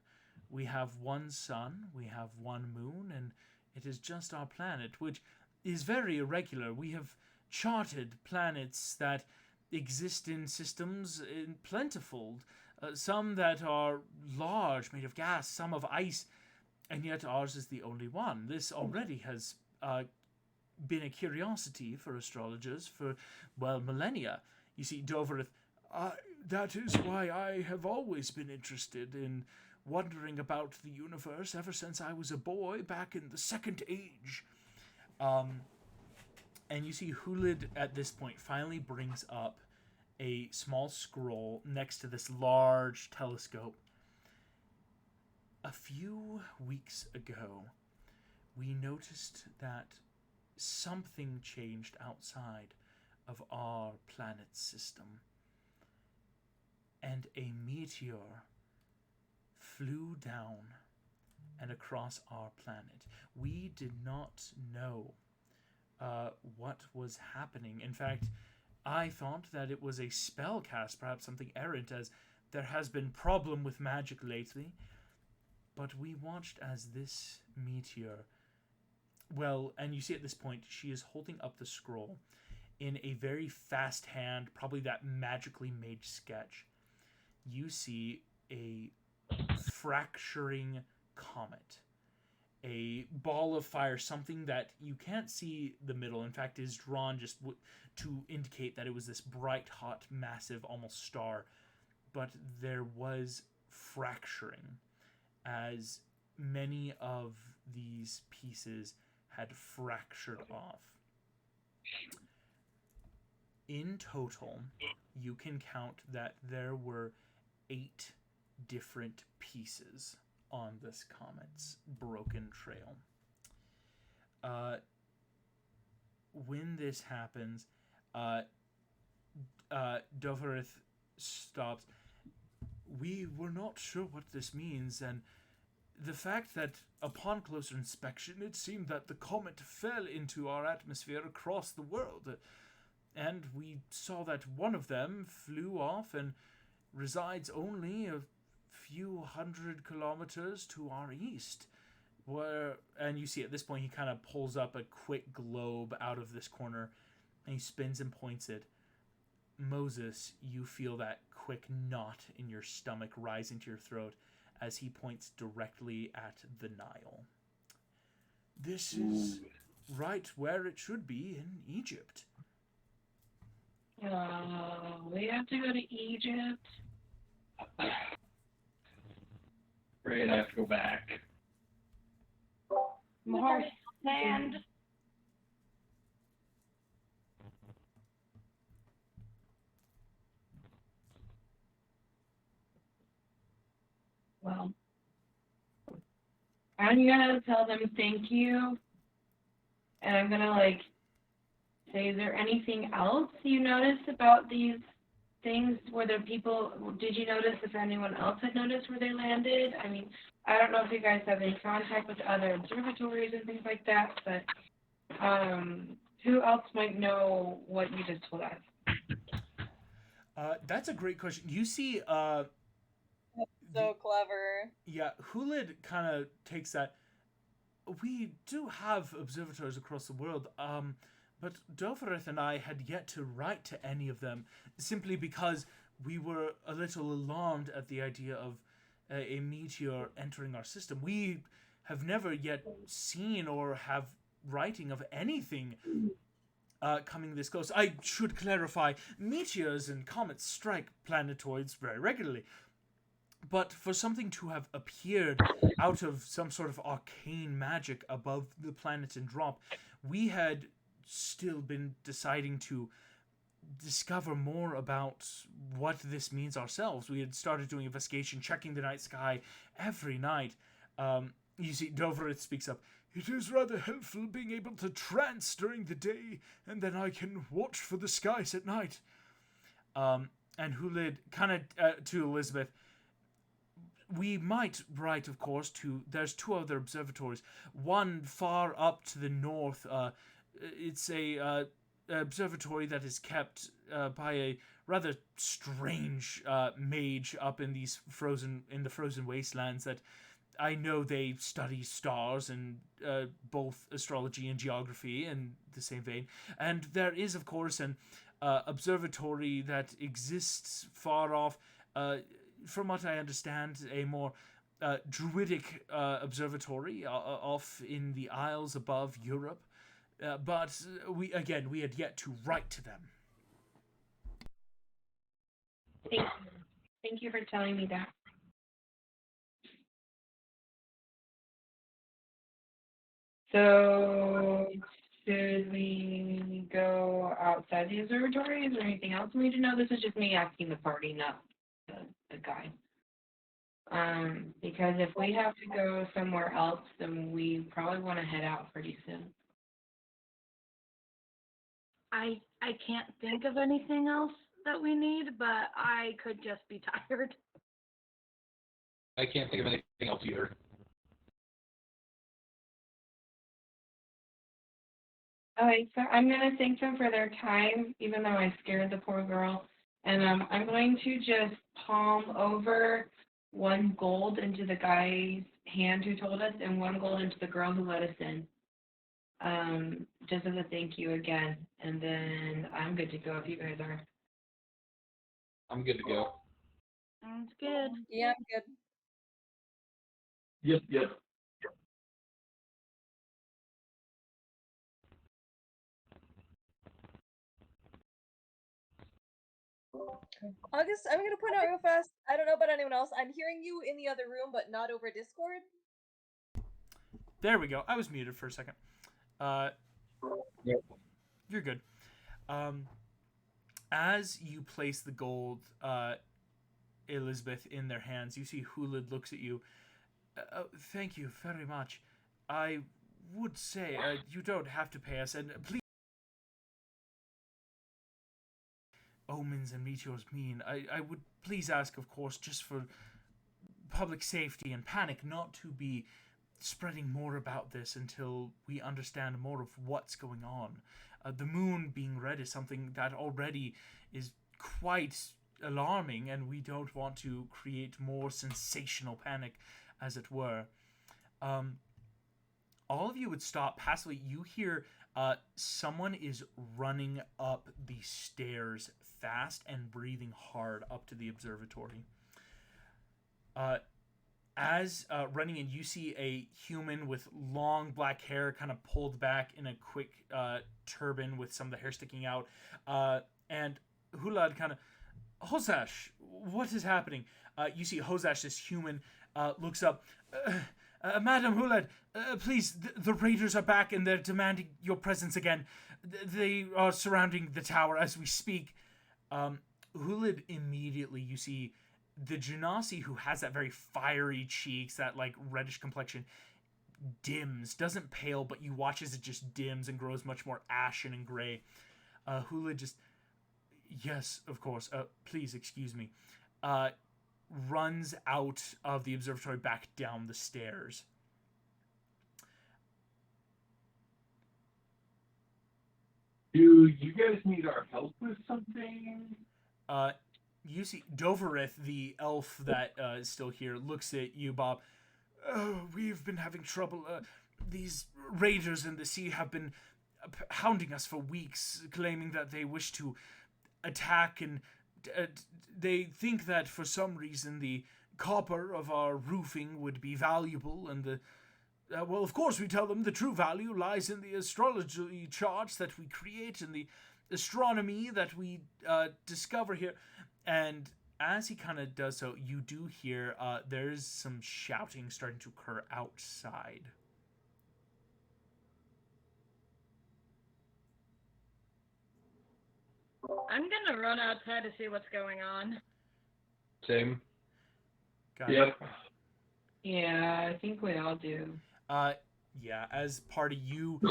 We have one sun, we have one moon, and it is just our planet, which is very irregular. We have charted planets that exist in systems in plentiful, some that are large, made of gas, some of ice, and yet ours is the only one. This already has been a curiosity for astrologers for, well, millennia. You see, Doverith, that is why I have always been interested in wondering about the universe ever since I was a boy back in the Second Age." And you see Hulid at this point finally brings up a small scroll next to this large telescope. "A few weeks ago, we noticed that something changed outside of our planet's system, and a meteor flew down and across our planet. We did not know what was happening. In fact, I thought that it was a spell cast, perhaps something errant, as there has been problem with magic lately. But we watched as this meteor..." Well, and you see at this point, she is holding up the scroll in a very fast hand, probably that magically made sketch. You see a fracturing comet, a ball of fire, something that you can't see the middle, in fact is drawn just to indicate that it was this bright, hot, massive, almost star, but there was fracturing as many of these pieces had fractured off. In total, you can count that there were 8 different pieces on this comet's broken trail. When this happens, Doverith stops. "We were not sure what this means, and the fact that upon closer inspection it seemed that the comet fell into our atmosphere across the world, and we saw that one of them flew off and resides only a few hundred kilometers to our east." And you see at this point he kind of pulls up a quick globe out of this corner and he spins and points it. Moses, you feel that quick knot in your stomach rise into your throat as he points directly at the Nile. "This is right where it should be, in Egypt." We have to go to Egypt. Great, I have to go back. More sand. Well, I'm gonna tell them thank you, and I'm gonna say, "Is there anything else you noticed about these things? Were there people? Did you notice if anyone else had noticed where they landed? I mean, I don't know if you guys have any contact with other observatories and things like that, but who else might know what you just told us?" That's a great question. You see, So clever. yeah, Hulid kind of takes that. "We do have observatories across the world, but Doverith and I had yet to write to any of them, simply because we were a little alarmed at the idea of a meteor entering our system. We have never yet seen or have writing of anything coming this close. I should clarify, meteors and comets strike planetoids very regularly. But for something to have appeared out of some sort of arcane magic above the planet and drop, we had still been deciding to discover more about what this means ourselves. We had started doing investigation, checking the night sky every night. You see, Doverith speaks up. it is rather helpful being able to trance during the day, and then I can watch for the skies at night. And Hulid kind of to Elizabeth, we might write, of course, to... There's 2 other observatories. One far up to the north. It's a observatory that is kept by a rather strange mage up in the frozen wastelands. That I know they study stars and both astrology and geography in the same vein. And there is, of course, an observatory that exists far off. From what I understand, a more druidic observatory off in the Isles above Europe. But we had yet to write to them. Thank you for telling me that. So, should we go outside the observatory? Is there anything else we need to know? This is just me asking the party, not the guy. Because if we have to go somewhere else, then we probably want to head out pretty soon. I can't think of anything else that we need, but I could just be tired. I can't think of anything else either. Okay, so I'm going to thank them for their time, even though I scared the poor girl. And I'm going to just palm over 1 gold into the guy's hand who told us, and 1 gold into the girl who let us in. Just as a thank you again. And then I'm good to go if you guys are. I'm good to go. Sounds good. Yeah, I'm good. Yep. August, I'm gonna point out real fast. I don't know about anyone else. I'm hearing you in the other room, but not over Discord. There we go. I was muted for a second. Yep. You're good. As you place the gold, Elizabeth, in their hands, you see Hulid looks at you. Thank you very much. I would say you don't have to pay us, and please. Omens and meteors mean. I would please ask, of course, just for public safety and panic, not to be spreading more about this until we understand more of what's going on. The moon being red is something that already is quite alarming, and we don't want to create more sensational panic, as it were. All of you would stop passively. You hear someone is running up the stairs fast and breathing hard up to the observatory. As running in, you see a human with long black hair kind of pulled back in a quick turban with some of the hair sticking out. And Hulad kind of, Hosash, what is happening? You see Hosash, this human, looks up. Madam Hulad, please, the raiders are back and they're demanding your presence again. They are surrounding the tower as we speak. Hulad, immediately, you see the Genasi, who has that very fiery cheeks, that like reddish complexion, dims, doesn't pale, but you watch as it just dims and grows much more ashen and gray. Hulad just, yes, of course, please excuse me, runs out of the observatory back down the stairs. Do you guys need our help with something? You see Doverith, the elf that is still here, looks at you, Bob. Oh, we've been having trouble. These raiders in the sea have been hounding us for weeks, claiming that they wish to attack, and they think that for some reason the copper of our roofing would be valuable, and the well, of course, we tell them the true value lies in the astrology charts that we create and the astronomy that we discover here. And as he kind of does so, you do hear there's some shouting starting to occur outside. I'm gonna run outside to see what's going on. Same. Got it. Yep. Yeah, I think we all do. Yeah, as party, you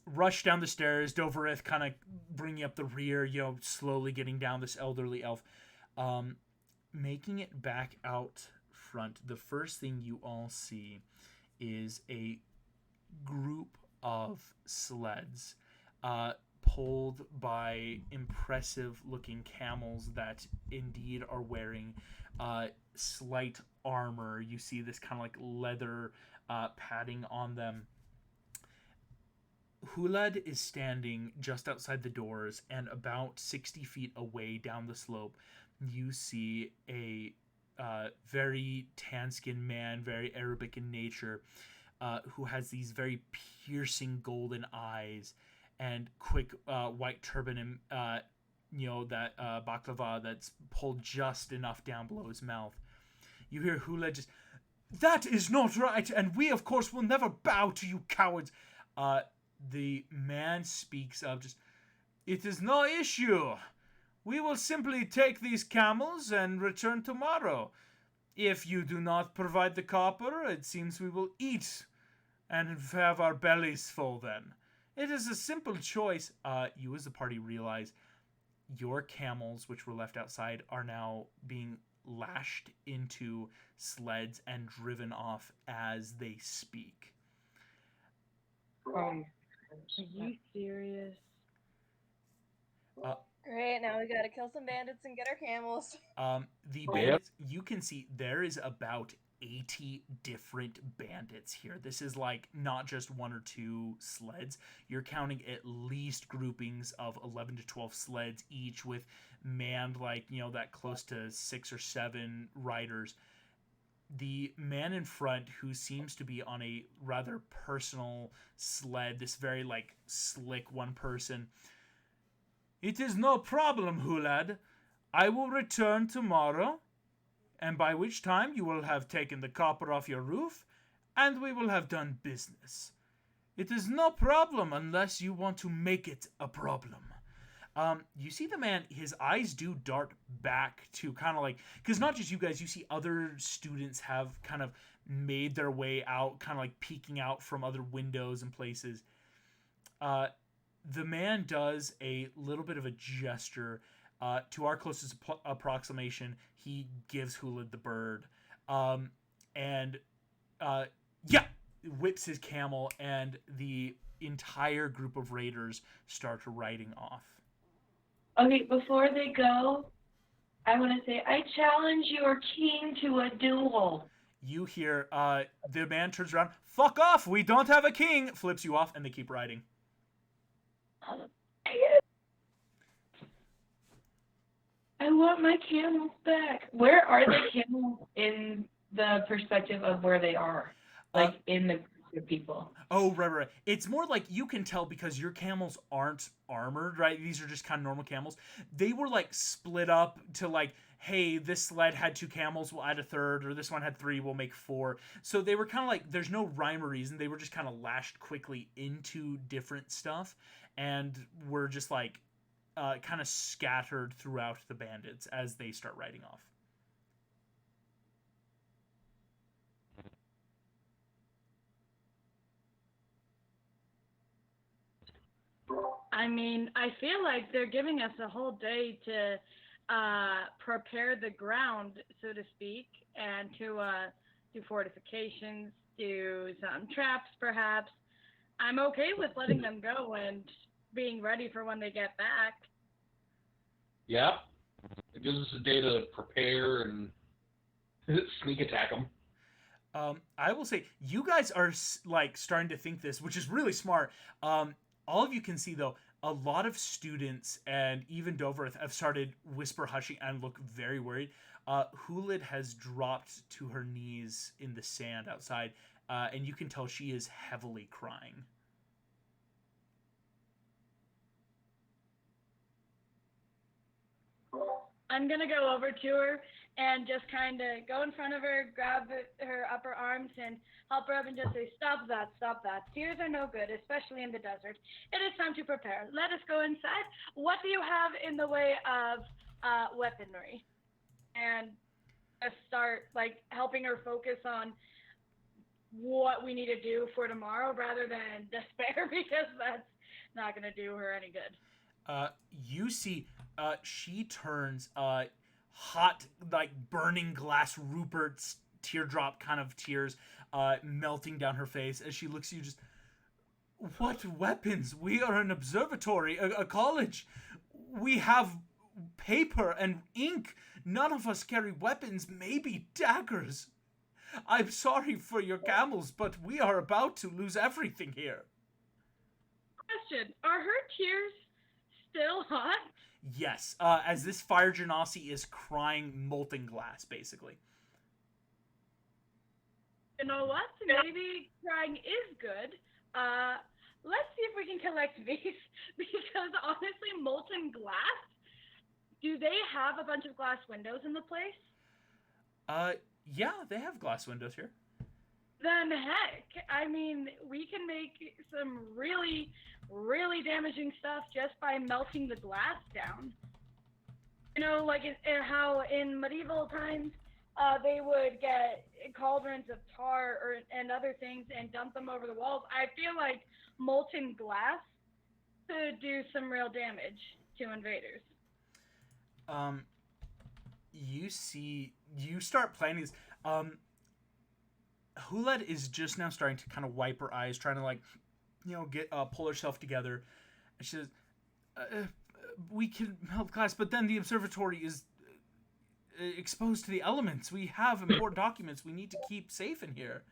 rush down the stairs. Doverith kind of bringing up the rear, slowly getting down this elderly elf. Um, Making it back out front, the first thing you all see is a group of sleds pulled by impressive looking camels that indeed are wearing slight armor. You see this kind of like leather padding on them. Hulad is standing just outside the doors, and about 60 feet away down the slope, you see a very tan-skinned man, very Arabic in nature, who has these very piercing golden eyes and quick white turban and that baklava that's pulled just enough down below his mouth. You hear Hulad just, "That is not right, and we of course will never bow to you cowards." The man speaks of just, "It is no issue. We will simply take these camels and return tomorrow. If you do not provide the copper, it seems we will eat and have our bellies full then. It is a simple choice." You as the party realize your camels, which were left outside, are now being lashed into sleds and driven off as they speak. Are you serious? Great, now we gotta kill some bandits and get our camels. The bandits, you can see there is about 80 different bandits here. This is like not just one or two sleds. You're counting at least groupings of 11 to 12 sleds each with manned that close to 6 or 7 riders. The man in front, who seems to be on a rather personal sled, this very slick one person. "It is no problem, Hulad. I will return tomorrow, and by which time you will have taken the copper off your roof, and we will have done business. It is no problem unless you want to make it a problem." You see the man, his eyes do dart back to kind of because not just you guys, you see other students have kind of made their way out, kind of peeking out from other windows and places. The man does a little bit of a gesture. To our closest approximation, he gives Hulad the bird. Whips his camel, and the entire group of raiders start riding off. Okay, before they go, I want to say, I challenge your king to a duel. You hear the man turns around, "Fuck off, we don't have a king," flips you off, and they keep riding. I want my camels back. Where are the camels in the perspective of where they are? In the group of people. Oh, right. It's more like you can tell because your camels aren't armored, right? These are just kind of normal camels. They were split up to hey, this sled had 2 camels, we'll add a third, or this one had 3, we'll make 4. So they were kind of there's no rhyme or reason. They were just kind of lashed quickly into different stuff, and were just kind of scattered throughout the bandits as they start riding off. I mean, I feel like they're giving us a whole day to prepare the ground, so to speak, and to do fortifications, do some traps, perhaps. I'm okay with letting them go and being ready for when they get back. Yeah. It gives us a day to prepare and sneak attack them. I will say, you guys are starting to think this, which is really smart. All of you can see, though, a lot of students and even Doverith have started whisper hushing and look very worried. Hulad has dropped to her knees in the sand outside, and you can tell she is heavily crying. I'm going to go over to her and just kind of go in front of her, grab her upper arms, and help her up and just say, stop that. Tears are no good, especially in the desert. It is time to prepare. Let us go inside. What do you have in the way of weaponry? And just start, helping her focus on what we need to do for tomorrow rather than despair, because that's not going to do her any good. You see, she turns hot, like burning glass Rupert's teardrop kind of tears melting down her face as she looks at you just, what weapons? We are an observatory, a college. We have paper and ink. None of us carry weapons, maybe daggers. I'm sorry for your camels, but we are about to lose everything here. Question, are her tears still hot? Yes, as this fire genasi is crying molten glass, basically. You know what? Maybe crying is good. Let's see if we can collect these, because honestly, molten glass, do they have a bunch of glass windows in the place? Yeah, they have glass windows here. Then heck, I mean, we can make some really, really damaging stuff just by melting the glass down. You know, like how in medieval times, they would get cauldrons of tar and other things and dump them over the walls. I feel like molten glass could do some real damage to invaders. You start planning this. Huled is just now starting to kind of wipe her eyes, trying to get pull herself together. And she says, "We can melt glass, but then the observatory is exposed to the elements. We have important documents we need to keep safe in here."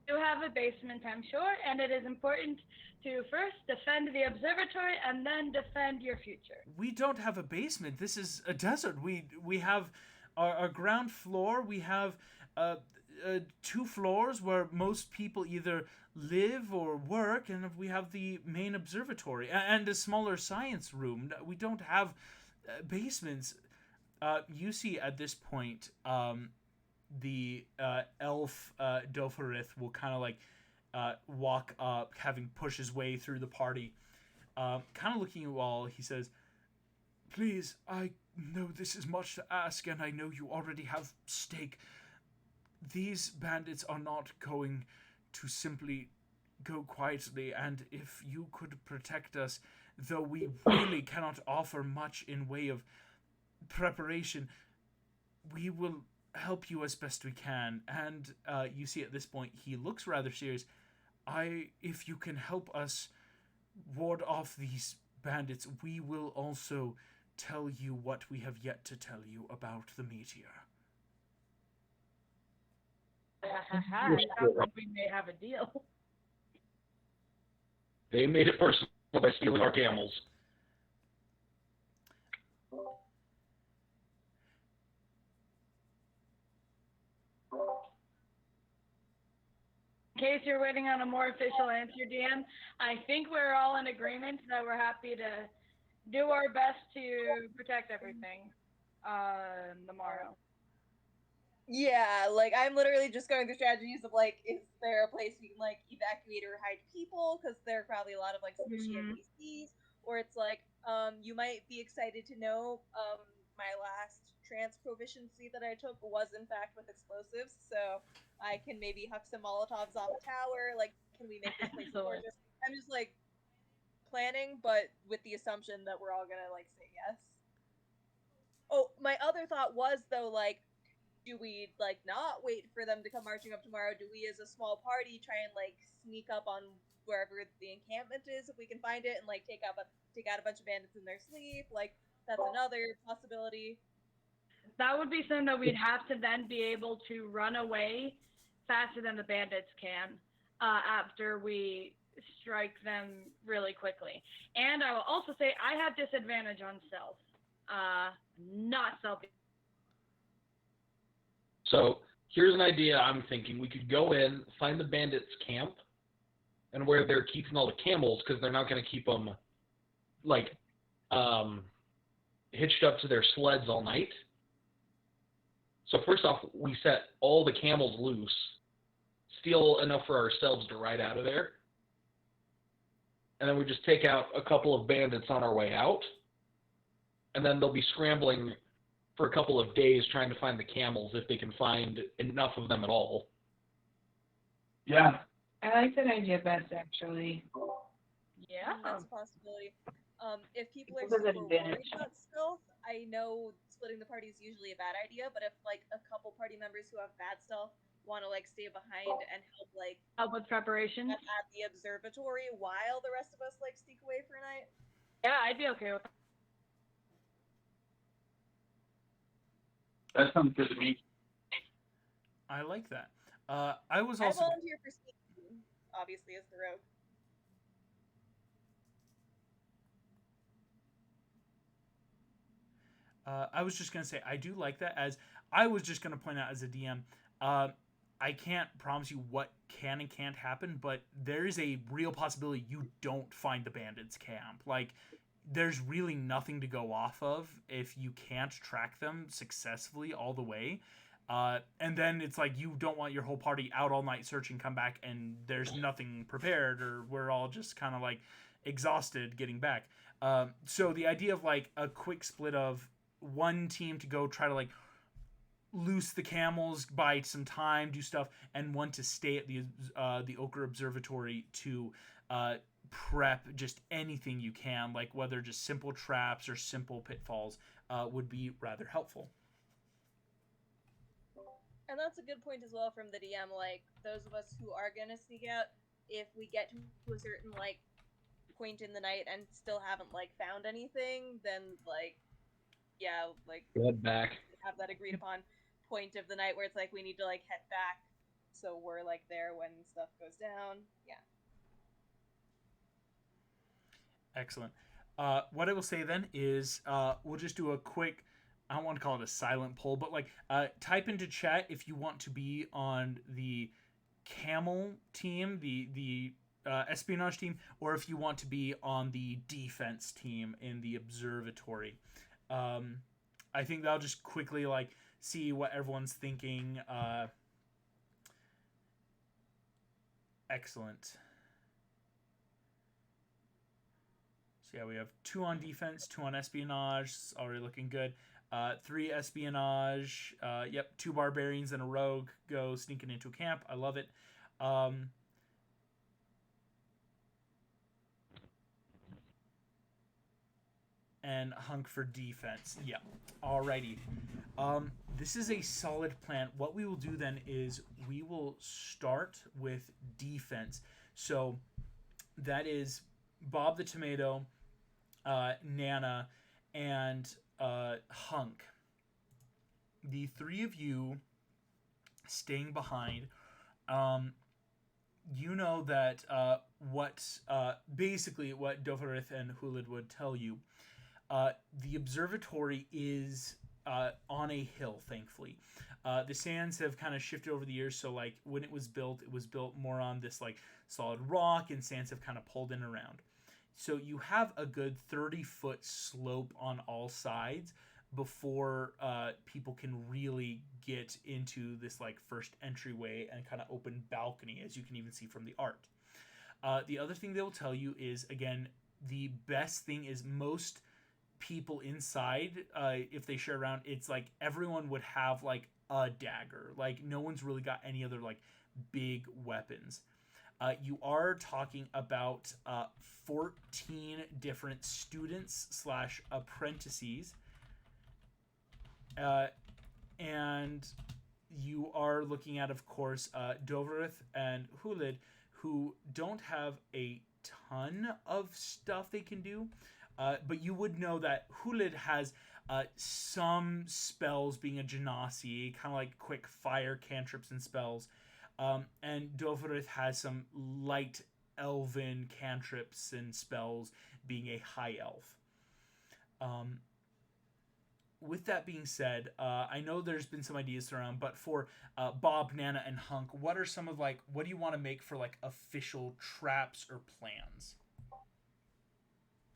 You have a basement, I'm sure, and it is important to first defend the observatory and then defend your future. We don't have a basement. This is a desert. We have our ground floor. We have 2 floors where most people either live or work, and we have the main observatory and a smaller science room. We don't have basements. You see at this point, the elf Doferith will kind of walk up, having pushed his way through the party, kind of looking at you all. He says, "Please, I know this is much to ask, and I know you already have stake. These bandits are not going to simply go quietly, and if you could protect us, though we really cannot offer much in way of preparation, we will help you as best we can." And you see at this point he looks rather serious. If you can help us ward off these bandits, we will also tell you what we have yet to tell you about the meteor. Sounds like we may have a deal. They made it personal by stealing our camels. In case you're waiting on a more official answer, Dan, I think we're all in agreement that we're happy to do our best to protect everything tomorrow. Yeah, I'm literally just going through strategies of is there a place we can evacuate or hide people, because there are probably a lot of squishy NPCs, or it's you might be excited to know my last trance proficiency that I took was in fact with explosives, so I can maybe huck some Molotovs off a tower. Can we make this place gorgeous? I'm just planning, but with the assumption that we're all gonna say yes. Oh, my other thought was though, do we not wait for them to come marching up tomorrow? Do we as a small party try and sneak up on wherever the encampment is if we can find it, and take out a bunch of bandits in their sleep? That's another possibility. That would be something that we'd have to then be able to run away faster than the bandits can after we strike them really quickly. And I will also say I have disadvantage on stealth. Not stealthy. So here's an idea I'm thinking. We could go in, find the bandits' camp, and where they're keeping all the camels, because they're not going to keep them, hitched up to their sleds all night. So first off, we set all the camels loose, steal enough for ourselves to ride out of there, and then we just take out a couple of bandits on our way out, and then they'll be scrambling for a couple of days trying to find the camels, if they can find enough of them at all. Yeah. I like that idea best, actually. Yeah. That's a possibility. If people are Because of super advantage. worried about stealth, I know splitting the party is usually a bad idea, but if like a couple party members who have bad stealth want to like stay behind and help like Help with preparation. at the observatory while the rest of us like sneak away for a night. Yeah, I'd be okay with that. That sounds good to me. I like that. I was I also. volunteer for sneaking, obviously, as the rogue. I was just gonna say I do like that. As I was just gonna point out as a DM, I can't promise you what can and can't happen, but there is a real possibility you don't find the bandits' camp. Like, there's really nothing to go off of if you can't track them successfully all the way. And then it's like you don't want your whole party out all night searching, come back, and there's nothing prepared, or we're all just kind of like exhausted getting back. So the idea of like a quick split of one team to go try to like loose the camels, buy some time, do stuff, and one to stay at the Ochre Observatory to prep just anything you can, like whether just simple traps or simple pitfalls, would be rather helpful. And that's a good point as well from the DM. Like those of us who are gonna sneak out, if we get to a certain like point in the night and still haven't like found anything, then like yeah, like Blood back. have that agreed upon point of the night where it's like we need to like head back, so we're like there when stuff goes down. Yeah. Excellent. What I will say then is we'll just do a quick, I don't want to call it a silent poll, but like type into chat if you want to be on the camel team, the espionage team, or if you want to be on the defense team in the observatory. I think that'll just quickly like see what everyone's thinking. Excellent. So yeah, we have 2 on defense, 2 on espionage. Already looking good. 3 espionage. Yep, 2 barbarians and a rogue go sneaking into a camp. I love it. And hunk for defense. Yeah. Alrighty. This is a solid plan. What we will do then is we will start with defense. So that is Bob the Tomato, Nana, and Hunk. The 3 of you staying behind. You know that basically what Dovarith and Hulid would tell you. The observatory is on a hill, thankfully. The sands have kind of shifted over the years, so like when it was built more on this like solid rock, and sands have kind of pulled in around. So you have a good 30-foot slope on all sides before people can really get into this like first entryway and kind of open balcony, as you can even see from the art. The other thing they will tell you is, again, the best thing is most people inside, if they share around, it's like everyone would have like a dagger. Like no one's really got any other like big weapons. You are talking about 14 different students / apprentices, and you are looking at, of course, Dovarith and Hulid, who don't have a ton of stuff they can do. But you would know that Hulid has some spells, being a genasi, kind of like quick fire cantrips and spells. And Dovarith has some light elven cantrips and spells, being a high elf. With that being said, I know there's been some ideas around, but for Bob, Nana, and Hunk, what are some of like, what do you want to make for like official traps or plans?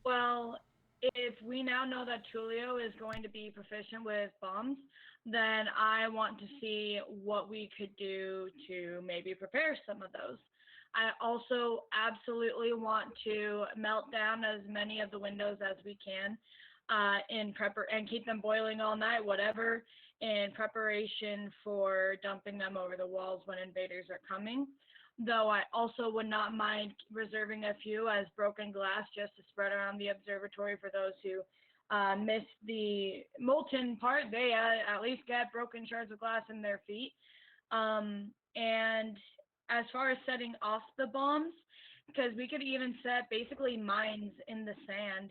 Well, if we now know that Tulio is going to be proficient with bombs, then I want to see what we could do to maybe prepare some of those. I also absolutely want to melt down as many of the windows as we can and keep them boiling all night, whatever, in preparation for dumping them over the walls when invaders are coming. though I also would not mind reserving a few as broken glass just to spread around the observatory for those who missed the molten part. They at least get broken shards of glass in their feet. And as far as setting off the bombs, because we could even set basically mines in the sand,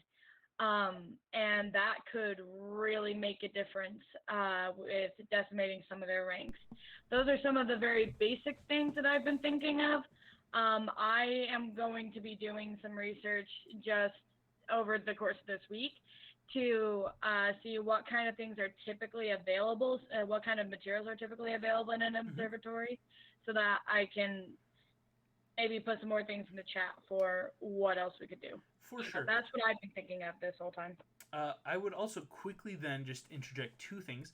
and that could really make a difference with decimating some of their ranks. Those are some of the very basic things that I've been thinking of. I am going to be doing some research just over the course of this week to see what kind of things are typically available, what kind of materials are typically available in an observatory, so that I can maybe put some more things in the chat for what else we could do. For sure. That's what I've been thinking of this whole time. I would also quickly then just interject two things.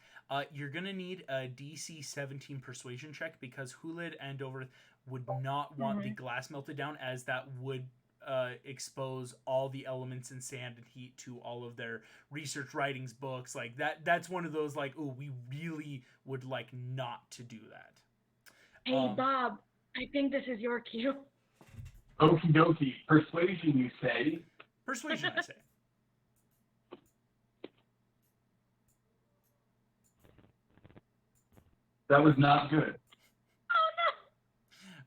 You're going to need a DC 17 persuasion check because Hulid and Dover would not want the glass melted down, as that would expose all the elements in sand and heat to all of their research writings, books. Like that's one of those like, oh, we really would like not to do that. Hey, Bob, I think this is your cue. Okie dokie. Persuasion, you say? Persuasion, I say. That was not good. Oh, no.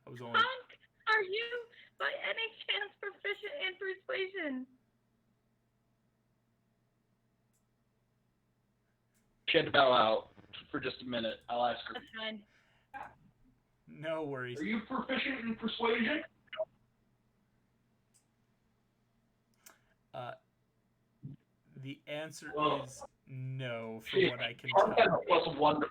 I was only... Hank, are you, by any chance, proficient in persuasion? She had to bow out for just a minute. I'll ask her. That's fine. No worries. Are you proficient in persuasion? The answer is no, from She- what I can Mark has tell. a plus one to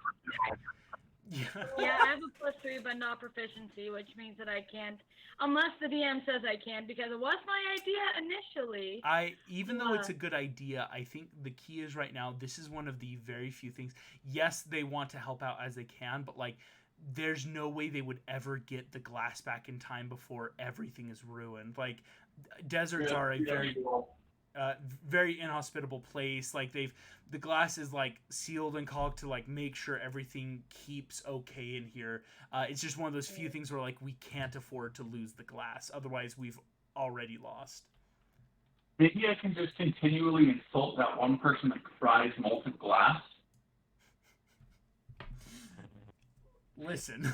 Yeah. Yeah, I have a +3, but not proficiency, which means that I can't, unless the DM says I can, because it was my idea initially. Even though it's a good idea, I think the key is right now, this is one of the very few things. Yes, they want to help out as they can, but like, there's no way they would ever get the glass back in time before everything is ruined. Like, deserts are a very inhospitable place. Like the glass is like sealed and caulked to like make sure everything keeps okay in here. It's just one of those few things where like we can't afford to lose the glass, otherwise we've already lost. Maybe I can just continually insult that one person that cries molten glass. Listen.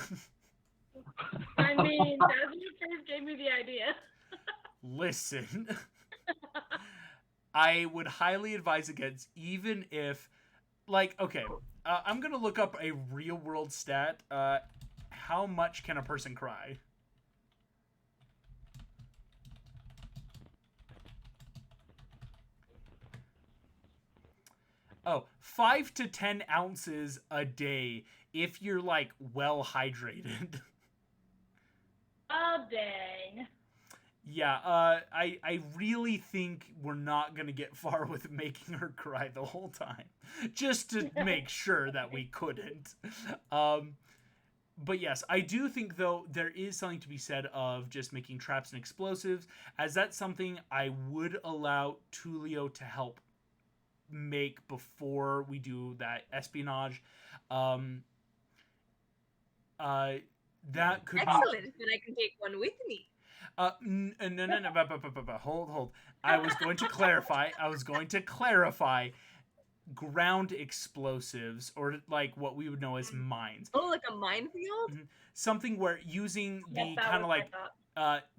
I mean, that's when you first gave me the idea. Listen. I would highly advise against, even if, like, okay, I'm going to look up a real world stat. How much can a person cry? Oh, 5 to 10 ounces a day if you're, like, well hydrated. Oh, dang. Yeah, I really think we're not going to get far with making her cry the whole time. Just to make sure that we couldn't. But yes, I do think, though, there is something to be said of just making traps and explosives, as that's something I would allow Tulio to help make before we do that espionage. That could Excellent, then I can take one with me. No. Hold. I was going to clarify ground explosives, or like what we would know as mines. Oh, like a minefield? Mm-hmm. Something where using the kind of like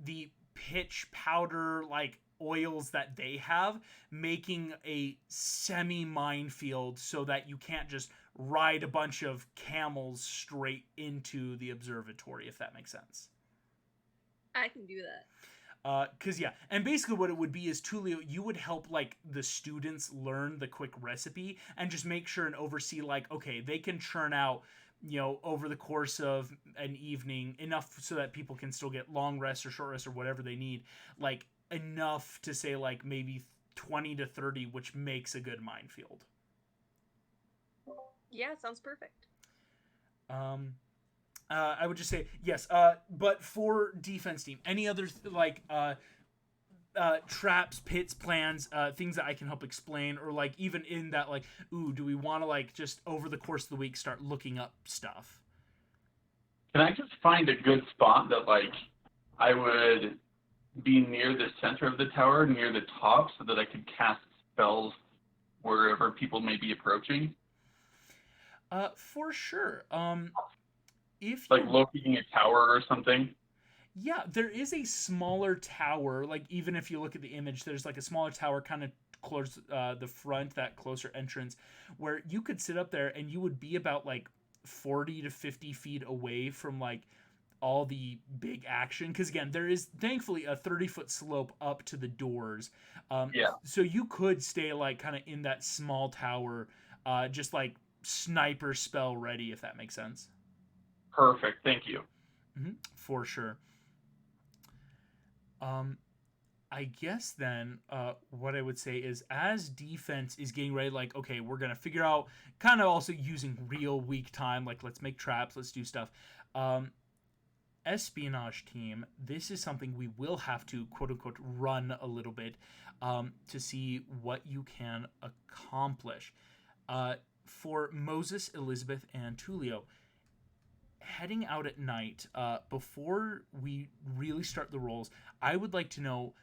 the pitch powder like oils that they have, making a semi minefield so that you can't just ride a bunch of camels straight into the observatory, if that makes sense. I can do that. Cause yeah, and basically what it would be is Tulio, you would help like the students learn the quick recipe and just make sure and oversee like, okay, they can churn out, over the course of an evening enough so that people can still get long rest or short rest or whatever they need, like enough to say like maybe 20 to 30, which makes a good minefield. Yeah, sounds perfect. I would just say yes, but for defense team, any other traps, pits, plans, things that I can help explain, or like even in that like, do we want to like just over the course of the week start looking up stuff? can I just find a good spot that, like, I would be near the center of the tower, near the top, so that I could cast spells wherever people may be approaching? For sure. If Like you locating a tower or something? Yeah, there is a smaller tower. Like, even if you look at the image, there's like a smaller tower kind of close the front, that closer entrance, where you could sit up there and you would be about like 40 to 50 feet away from like all the big action. Because again, there is thankfully a 30-foot slope up to the doors. Yeah. So you could stay like kind of in that small tower, just like sniper spell ready, if that makes sense. Perfect. Thank you. For sure. I guess then what I would say is, as defense is getting ready, like, okay, we're going to figure out, kind of also using real weak time, like, let's make traps, let's do stuff. Espionage team, this is something we will have to, quote-unquote, run a little bit to see what you can accomplish. For Moses, Elizabeth, and Tulio, heading out at night, before we really start the rolls, I would like to know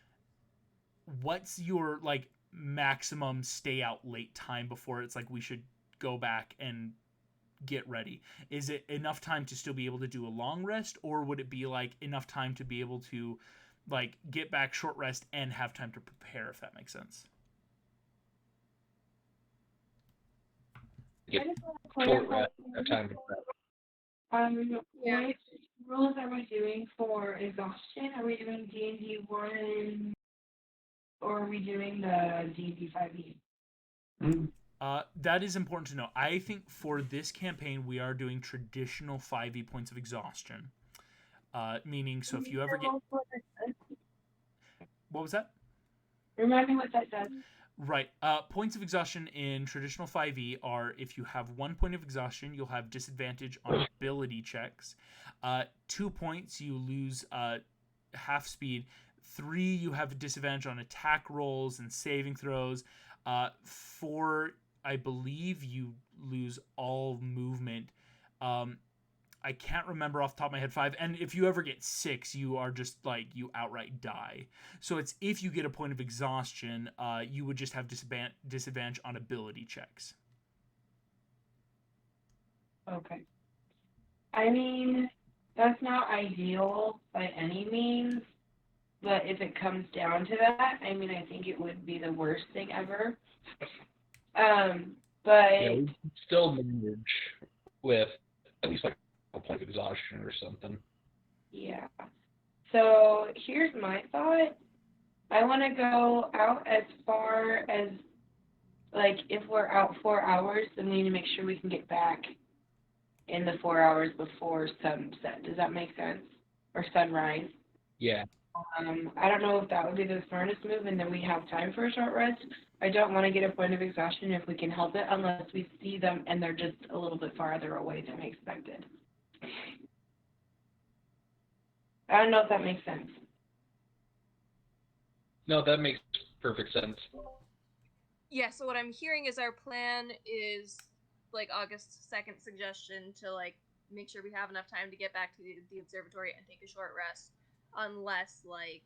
what's your like maximum stay out late time before it's like we should go back and get ready. Is it enough time to still be able to do a long rest, or would it be like enough time to be able to like get back, short rest, and have time to prepare, if that makes sense? Get I just want to short clarify. rest, have time to prep. Yeah. What rules are we doing for exhaustion? Are we doing D&D 1, or are we doing the D&D 5e? That is important to know. I think for this campaign, we are doing traditional 5e points of exhaustion. Meaning, so if you ever get... What was that? Remind me what that does. Right. Points of exhaustion in traditional 5e are, if you have 1 point of exhaustion, you'll have disadvantage on ability checks. 2 points, you lose half speed. 3, you have a disadvantage on attack rolls and saving throws. 4, I believe you lose all movement. I can't remember off the top of my head. 5, and if you ever get 6, you are just like, you outright die. So it's, if you get a point of exhaustion, you would just have disadvantage on ability checks. Okay. I mean, that's not ideal by any means, but if it comes down to that, I mean, I think it would be the worst thing ever. But Yeah, we can still manage with at least like a point of exhaustion or something. yeah. So here's my thought. I want to go out as far as, like, if we're out 4 hours, then we need to make sure we can get back in the 4 hours before sunset. Does that make sense? Or sunrise? Yeah. I don't know if that would be the smartest move, and then we have time for a short rest. I don't want to get a point of exhaustion if we can help it, unless we see them and they're just a little bit farther away than we expected. I don't know if that makes sense. No, that makes perfect sense. Yeah, so what I'm hearing is our plan is, like, August's second suggestion to, like, make sure we have enough time to get back to the observatory and take a short rest, unless, like,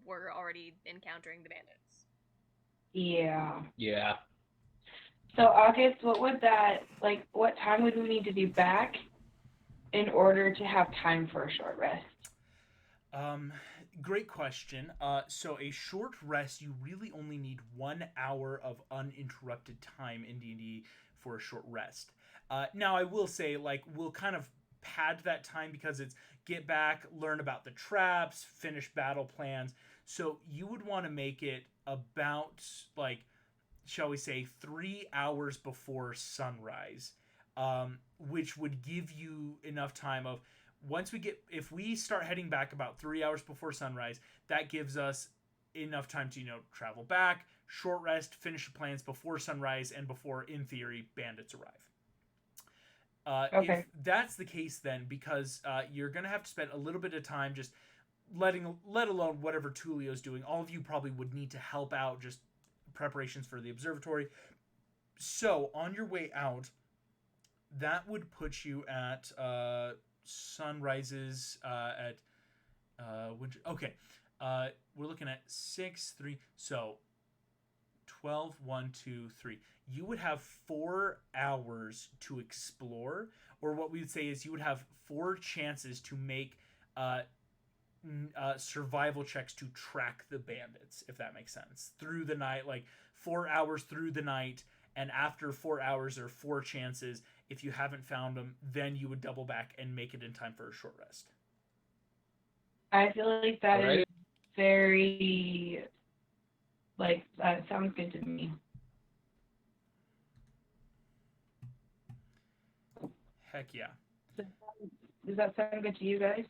we're already encountering the bandits. Yeah. Yeah. So, August, what would that, like, what time would we need to be back in order to have time for a short rest? Great question. So a short rest, you really only need 1 hour of uninterrupted time in D&D for a short rest. Now, I will say, like, we'll kind of pad that time because it's get back, learn about the traps, finish battle plans. So you would want to make it about, like, shall we say, 3 hours before sunrise, which would give you enough time of, if we start heading back about 3 hours before sunrise, that gives us enough time to, travel back, short rest, finish the plans before sunrise, and before, in theory, bandits arrive. Okay. If that's the case, then, because you're going to have to spend a little bit of time just let alone whatever Tulio's doing, all of you probably would need to help out, just preparations for the observatory. So, on your way out, that would put you at sunrises at winter. Okay, we're looking at 6, 3. So 12, 1, 2, 3. You would have 4 hours to explore, or what we would say is you would have 4 chances to make survival checks to track the bandits, if that makes sense. Through the night, like 4 hours through the night, and after 4 hours there are 4 chances. If you haven't found them, then you would double back and make it in time for a short rest. I feel like that is very, like, that sounds good to me. Heck yeah. Does that sound good to you guys?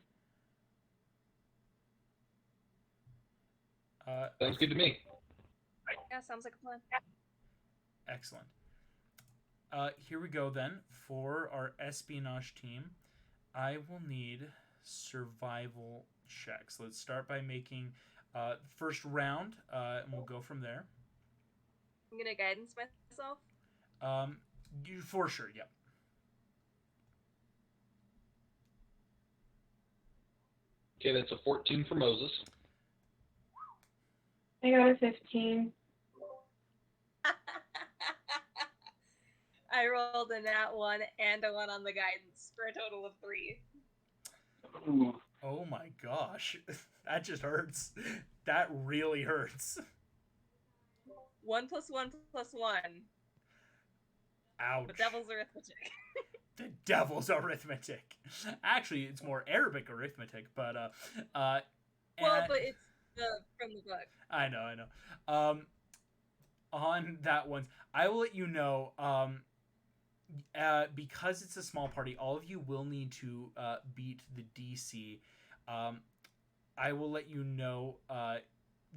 Sounds good to me. Yeah, sounds like a plan. Excellent. Here we go then. For our espionage team, I will need survival checks. Let's start by making first round, and we'll go from there. I'm gonna guidance myself. For sure, yep. Okay, that's a 14 for Moses. I got a 15. I rolled a nat 1 and a 1 on the guidance for a total of 3. Ooh. Oh my gosh. That just hurts. That really hurts. 1 plus 1 plus 1. Ouch. The devil's arithmetic. The devil's arithmetic. Actually, it's more Arabic arithmetic, but well, but it's from the book. I know. On that one, I will let you know. Because it's a small party, all of you will need to beat the DC. I will let you know.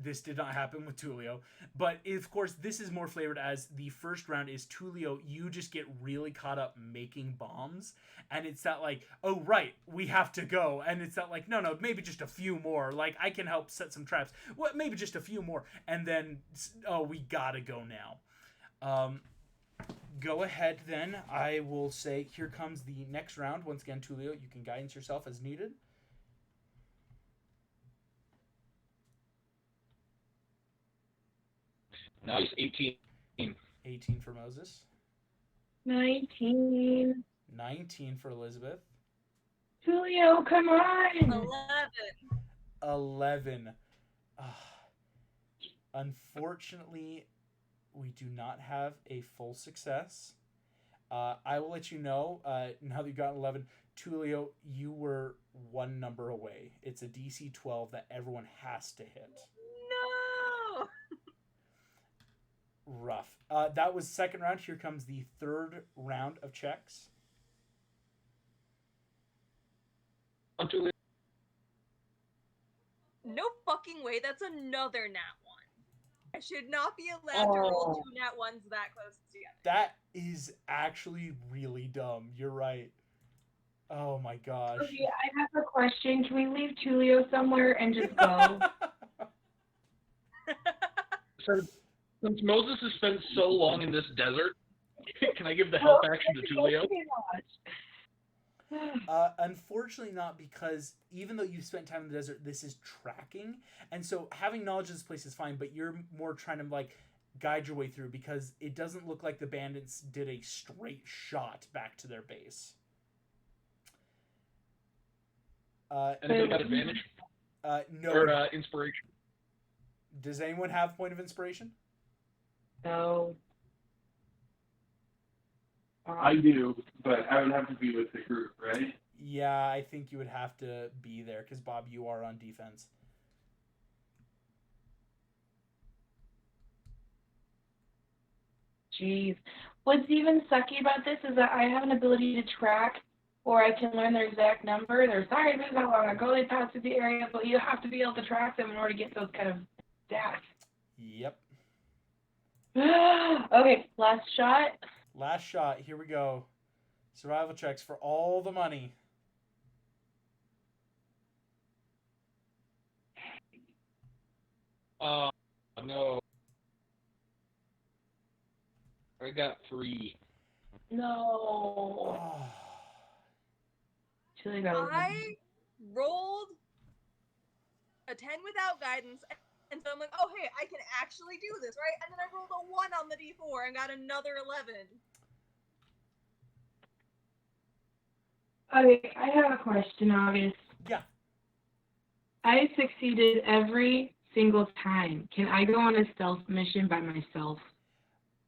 This did not happen with Tulio, but of course this is more flavored as the first round is Tulio. You just get really caught up making bombs, and it's that like, oh right, we have to go, and it's that like, no, maybe just a few more. Like I can help set some traps. What? Maybe just a few more, and then oh, we gotta go now. Go ahead then. I will say here comes the next round. Once again, Tulio, you can guidance yourself as needed. Nice, 18. 18 for Moses. 19. 19 for Elizabeth. Julio, come on! 11. Unfortunately, we do not have a full success. I will let you know, now that you've gotten 11, Tulio, you were 1 number away. It's a DC 12 that everyone has to hit. No! Rough. That was second round. Here comes the third round of checks. No fucking way, that's another nat 1. I should not be allowed to roll 2 nat 1s that close together. That is actually really dumb. You're right. Oh my gosh. Okay, I have a question. Can we leave Tulio somewhere and just go? Since Moses has spent so long in this desert, can I give the help action to Tulio? Unfortunately not, because even though you've spent time in the desert, this is tracking. And so having knowledge of this place is fine, but you're more trying to like guide your way through, because it doesn't look like the bandits did a straight shot back to their base. Anybody got advantage? No. Or inspiration? Does anyone have point of inspiration? No. I do, but I would have to be with the group, right? Yeah, I think you would have to be there, because Bob, you are on defense. Jeez. What's even sucky about this is that I have an ability to track, or I can learn their exact number. They're sorry, this is how long ago they passed through the area, but you have to be able to track them in order to get those kind of stats. Yep. Okay, last shot. Last shot. Here we go. Survival checks for all the money. No. I got 3. No. Oh. Chili that was I rolled a 10 without guidance, and so I'm like, oh, hey, I can actually do this, right? And then I rolled a 1 on the d4 and got another 11. Okay, I have a question, August. Yeah. I succeeded every single time. Can I go on a stealth mission by myself?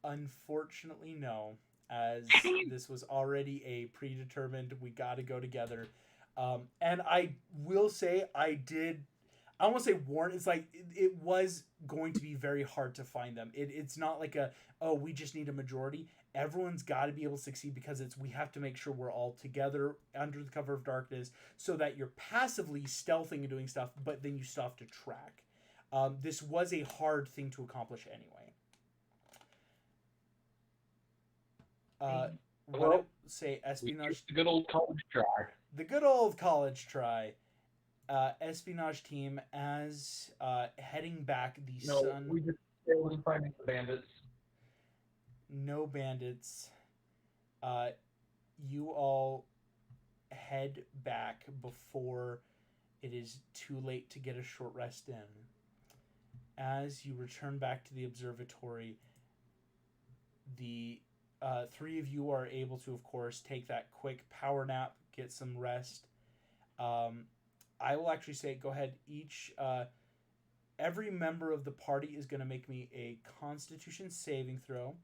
Unfortunately, no. As this was already a predetermined, we got to go together. And I will say, I won't say warn. It's like it was going to be very hard to find them. It's not like we just need a majority. Everyone's got to be able to succeed because we have to make sure we're all together under the cover of darkness, so that you're passively stealthing and doing stuff, but then you still have to track. This was a hard thing to accomplish anyway. What I say, espionage. The good old college try. The good old college try. Espionage team as heading back the sun. We just failed in finding the bandits. No bandits. You all head back before it is too late to get a short rest in. As you return back to the observatory, the three of you are able to, of course, take that quick power nap, get some rest. I will actually say, go ahead. Every member of the party is going to make me a Constitution saving throw.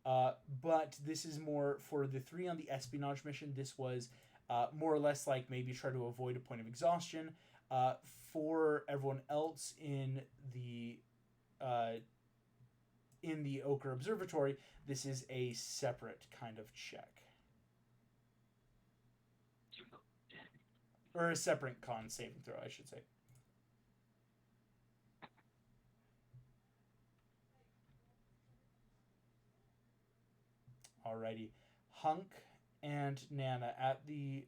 But this is more for the three on the espionage mission. This was more or less like maybe try to avoid a point of exhaustion. For everyone else in the Ochre Observatory, this is a separate kind of check. Or a separate con saving throw, I should say. Alrighty. Hunk and Nana, at the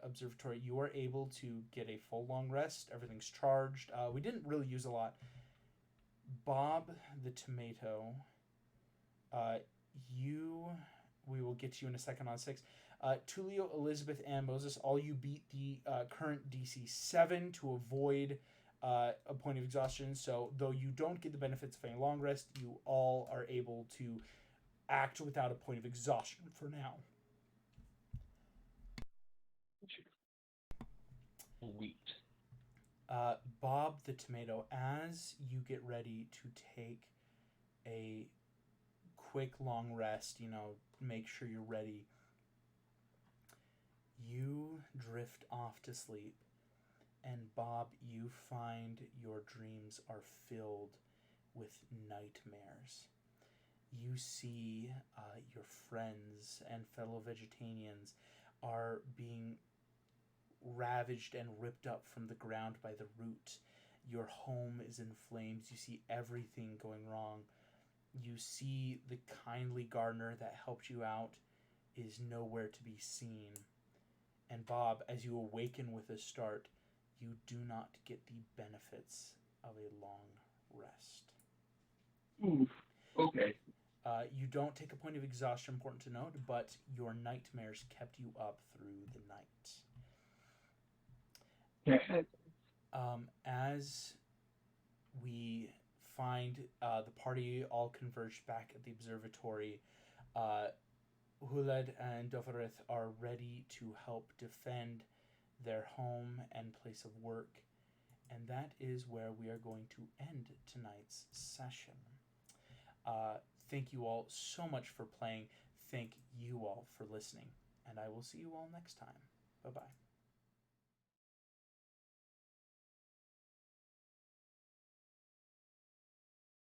observatory, you are able to get a full long rest. Everything's charged. We didn't really use a lot. Bob the Tomato, we will get to you in a second on 6. Tulio, Elizabeth, and Moses, all you beat the current DC 7 to avoid a point of exhaustion. So though you don't get the benefits of a long rest, you all are able to act without a point of exhaustion for now. Sweet. Bob the Tomato, as you get ready to take a quick long rest, make sure you're ready, you drift off to sleep. And Bob, you find your dreams are filled with nightmares. You see your friends and fellow Vegetarians are being ravaged and ripped up from the ground by the root. Your home is in flames. You see everything going wrong. You see the kindly gardener that helped you out is nowhere to be seen. And Bob, as you awaken with a start, you do not get the benefits of a long rest. Oof. Okay. You don't take a point of exhaustion, important to note, but your nightmares kept you up through the night. Okay. As we find the party all converged back at the observatory, Huled and Dovarith are ready to help defend their home and place of work, and that is where we are going to end tonight's session. Thank you all so much for playing. Thank you all for listening, and I will see you all next time. Bye-bye.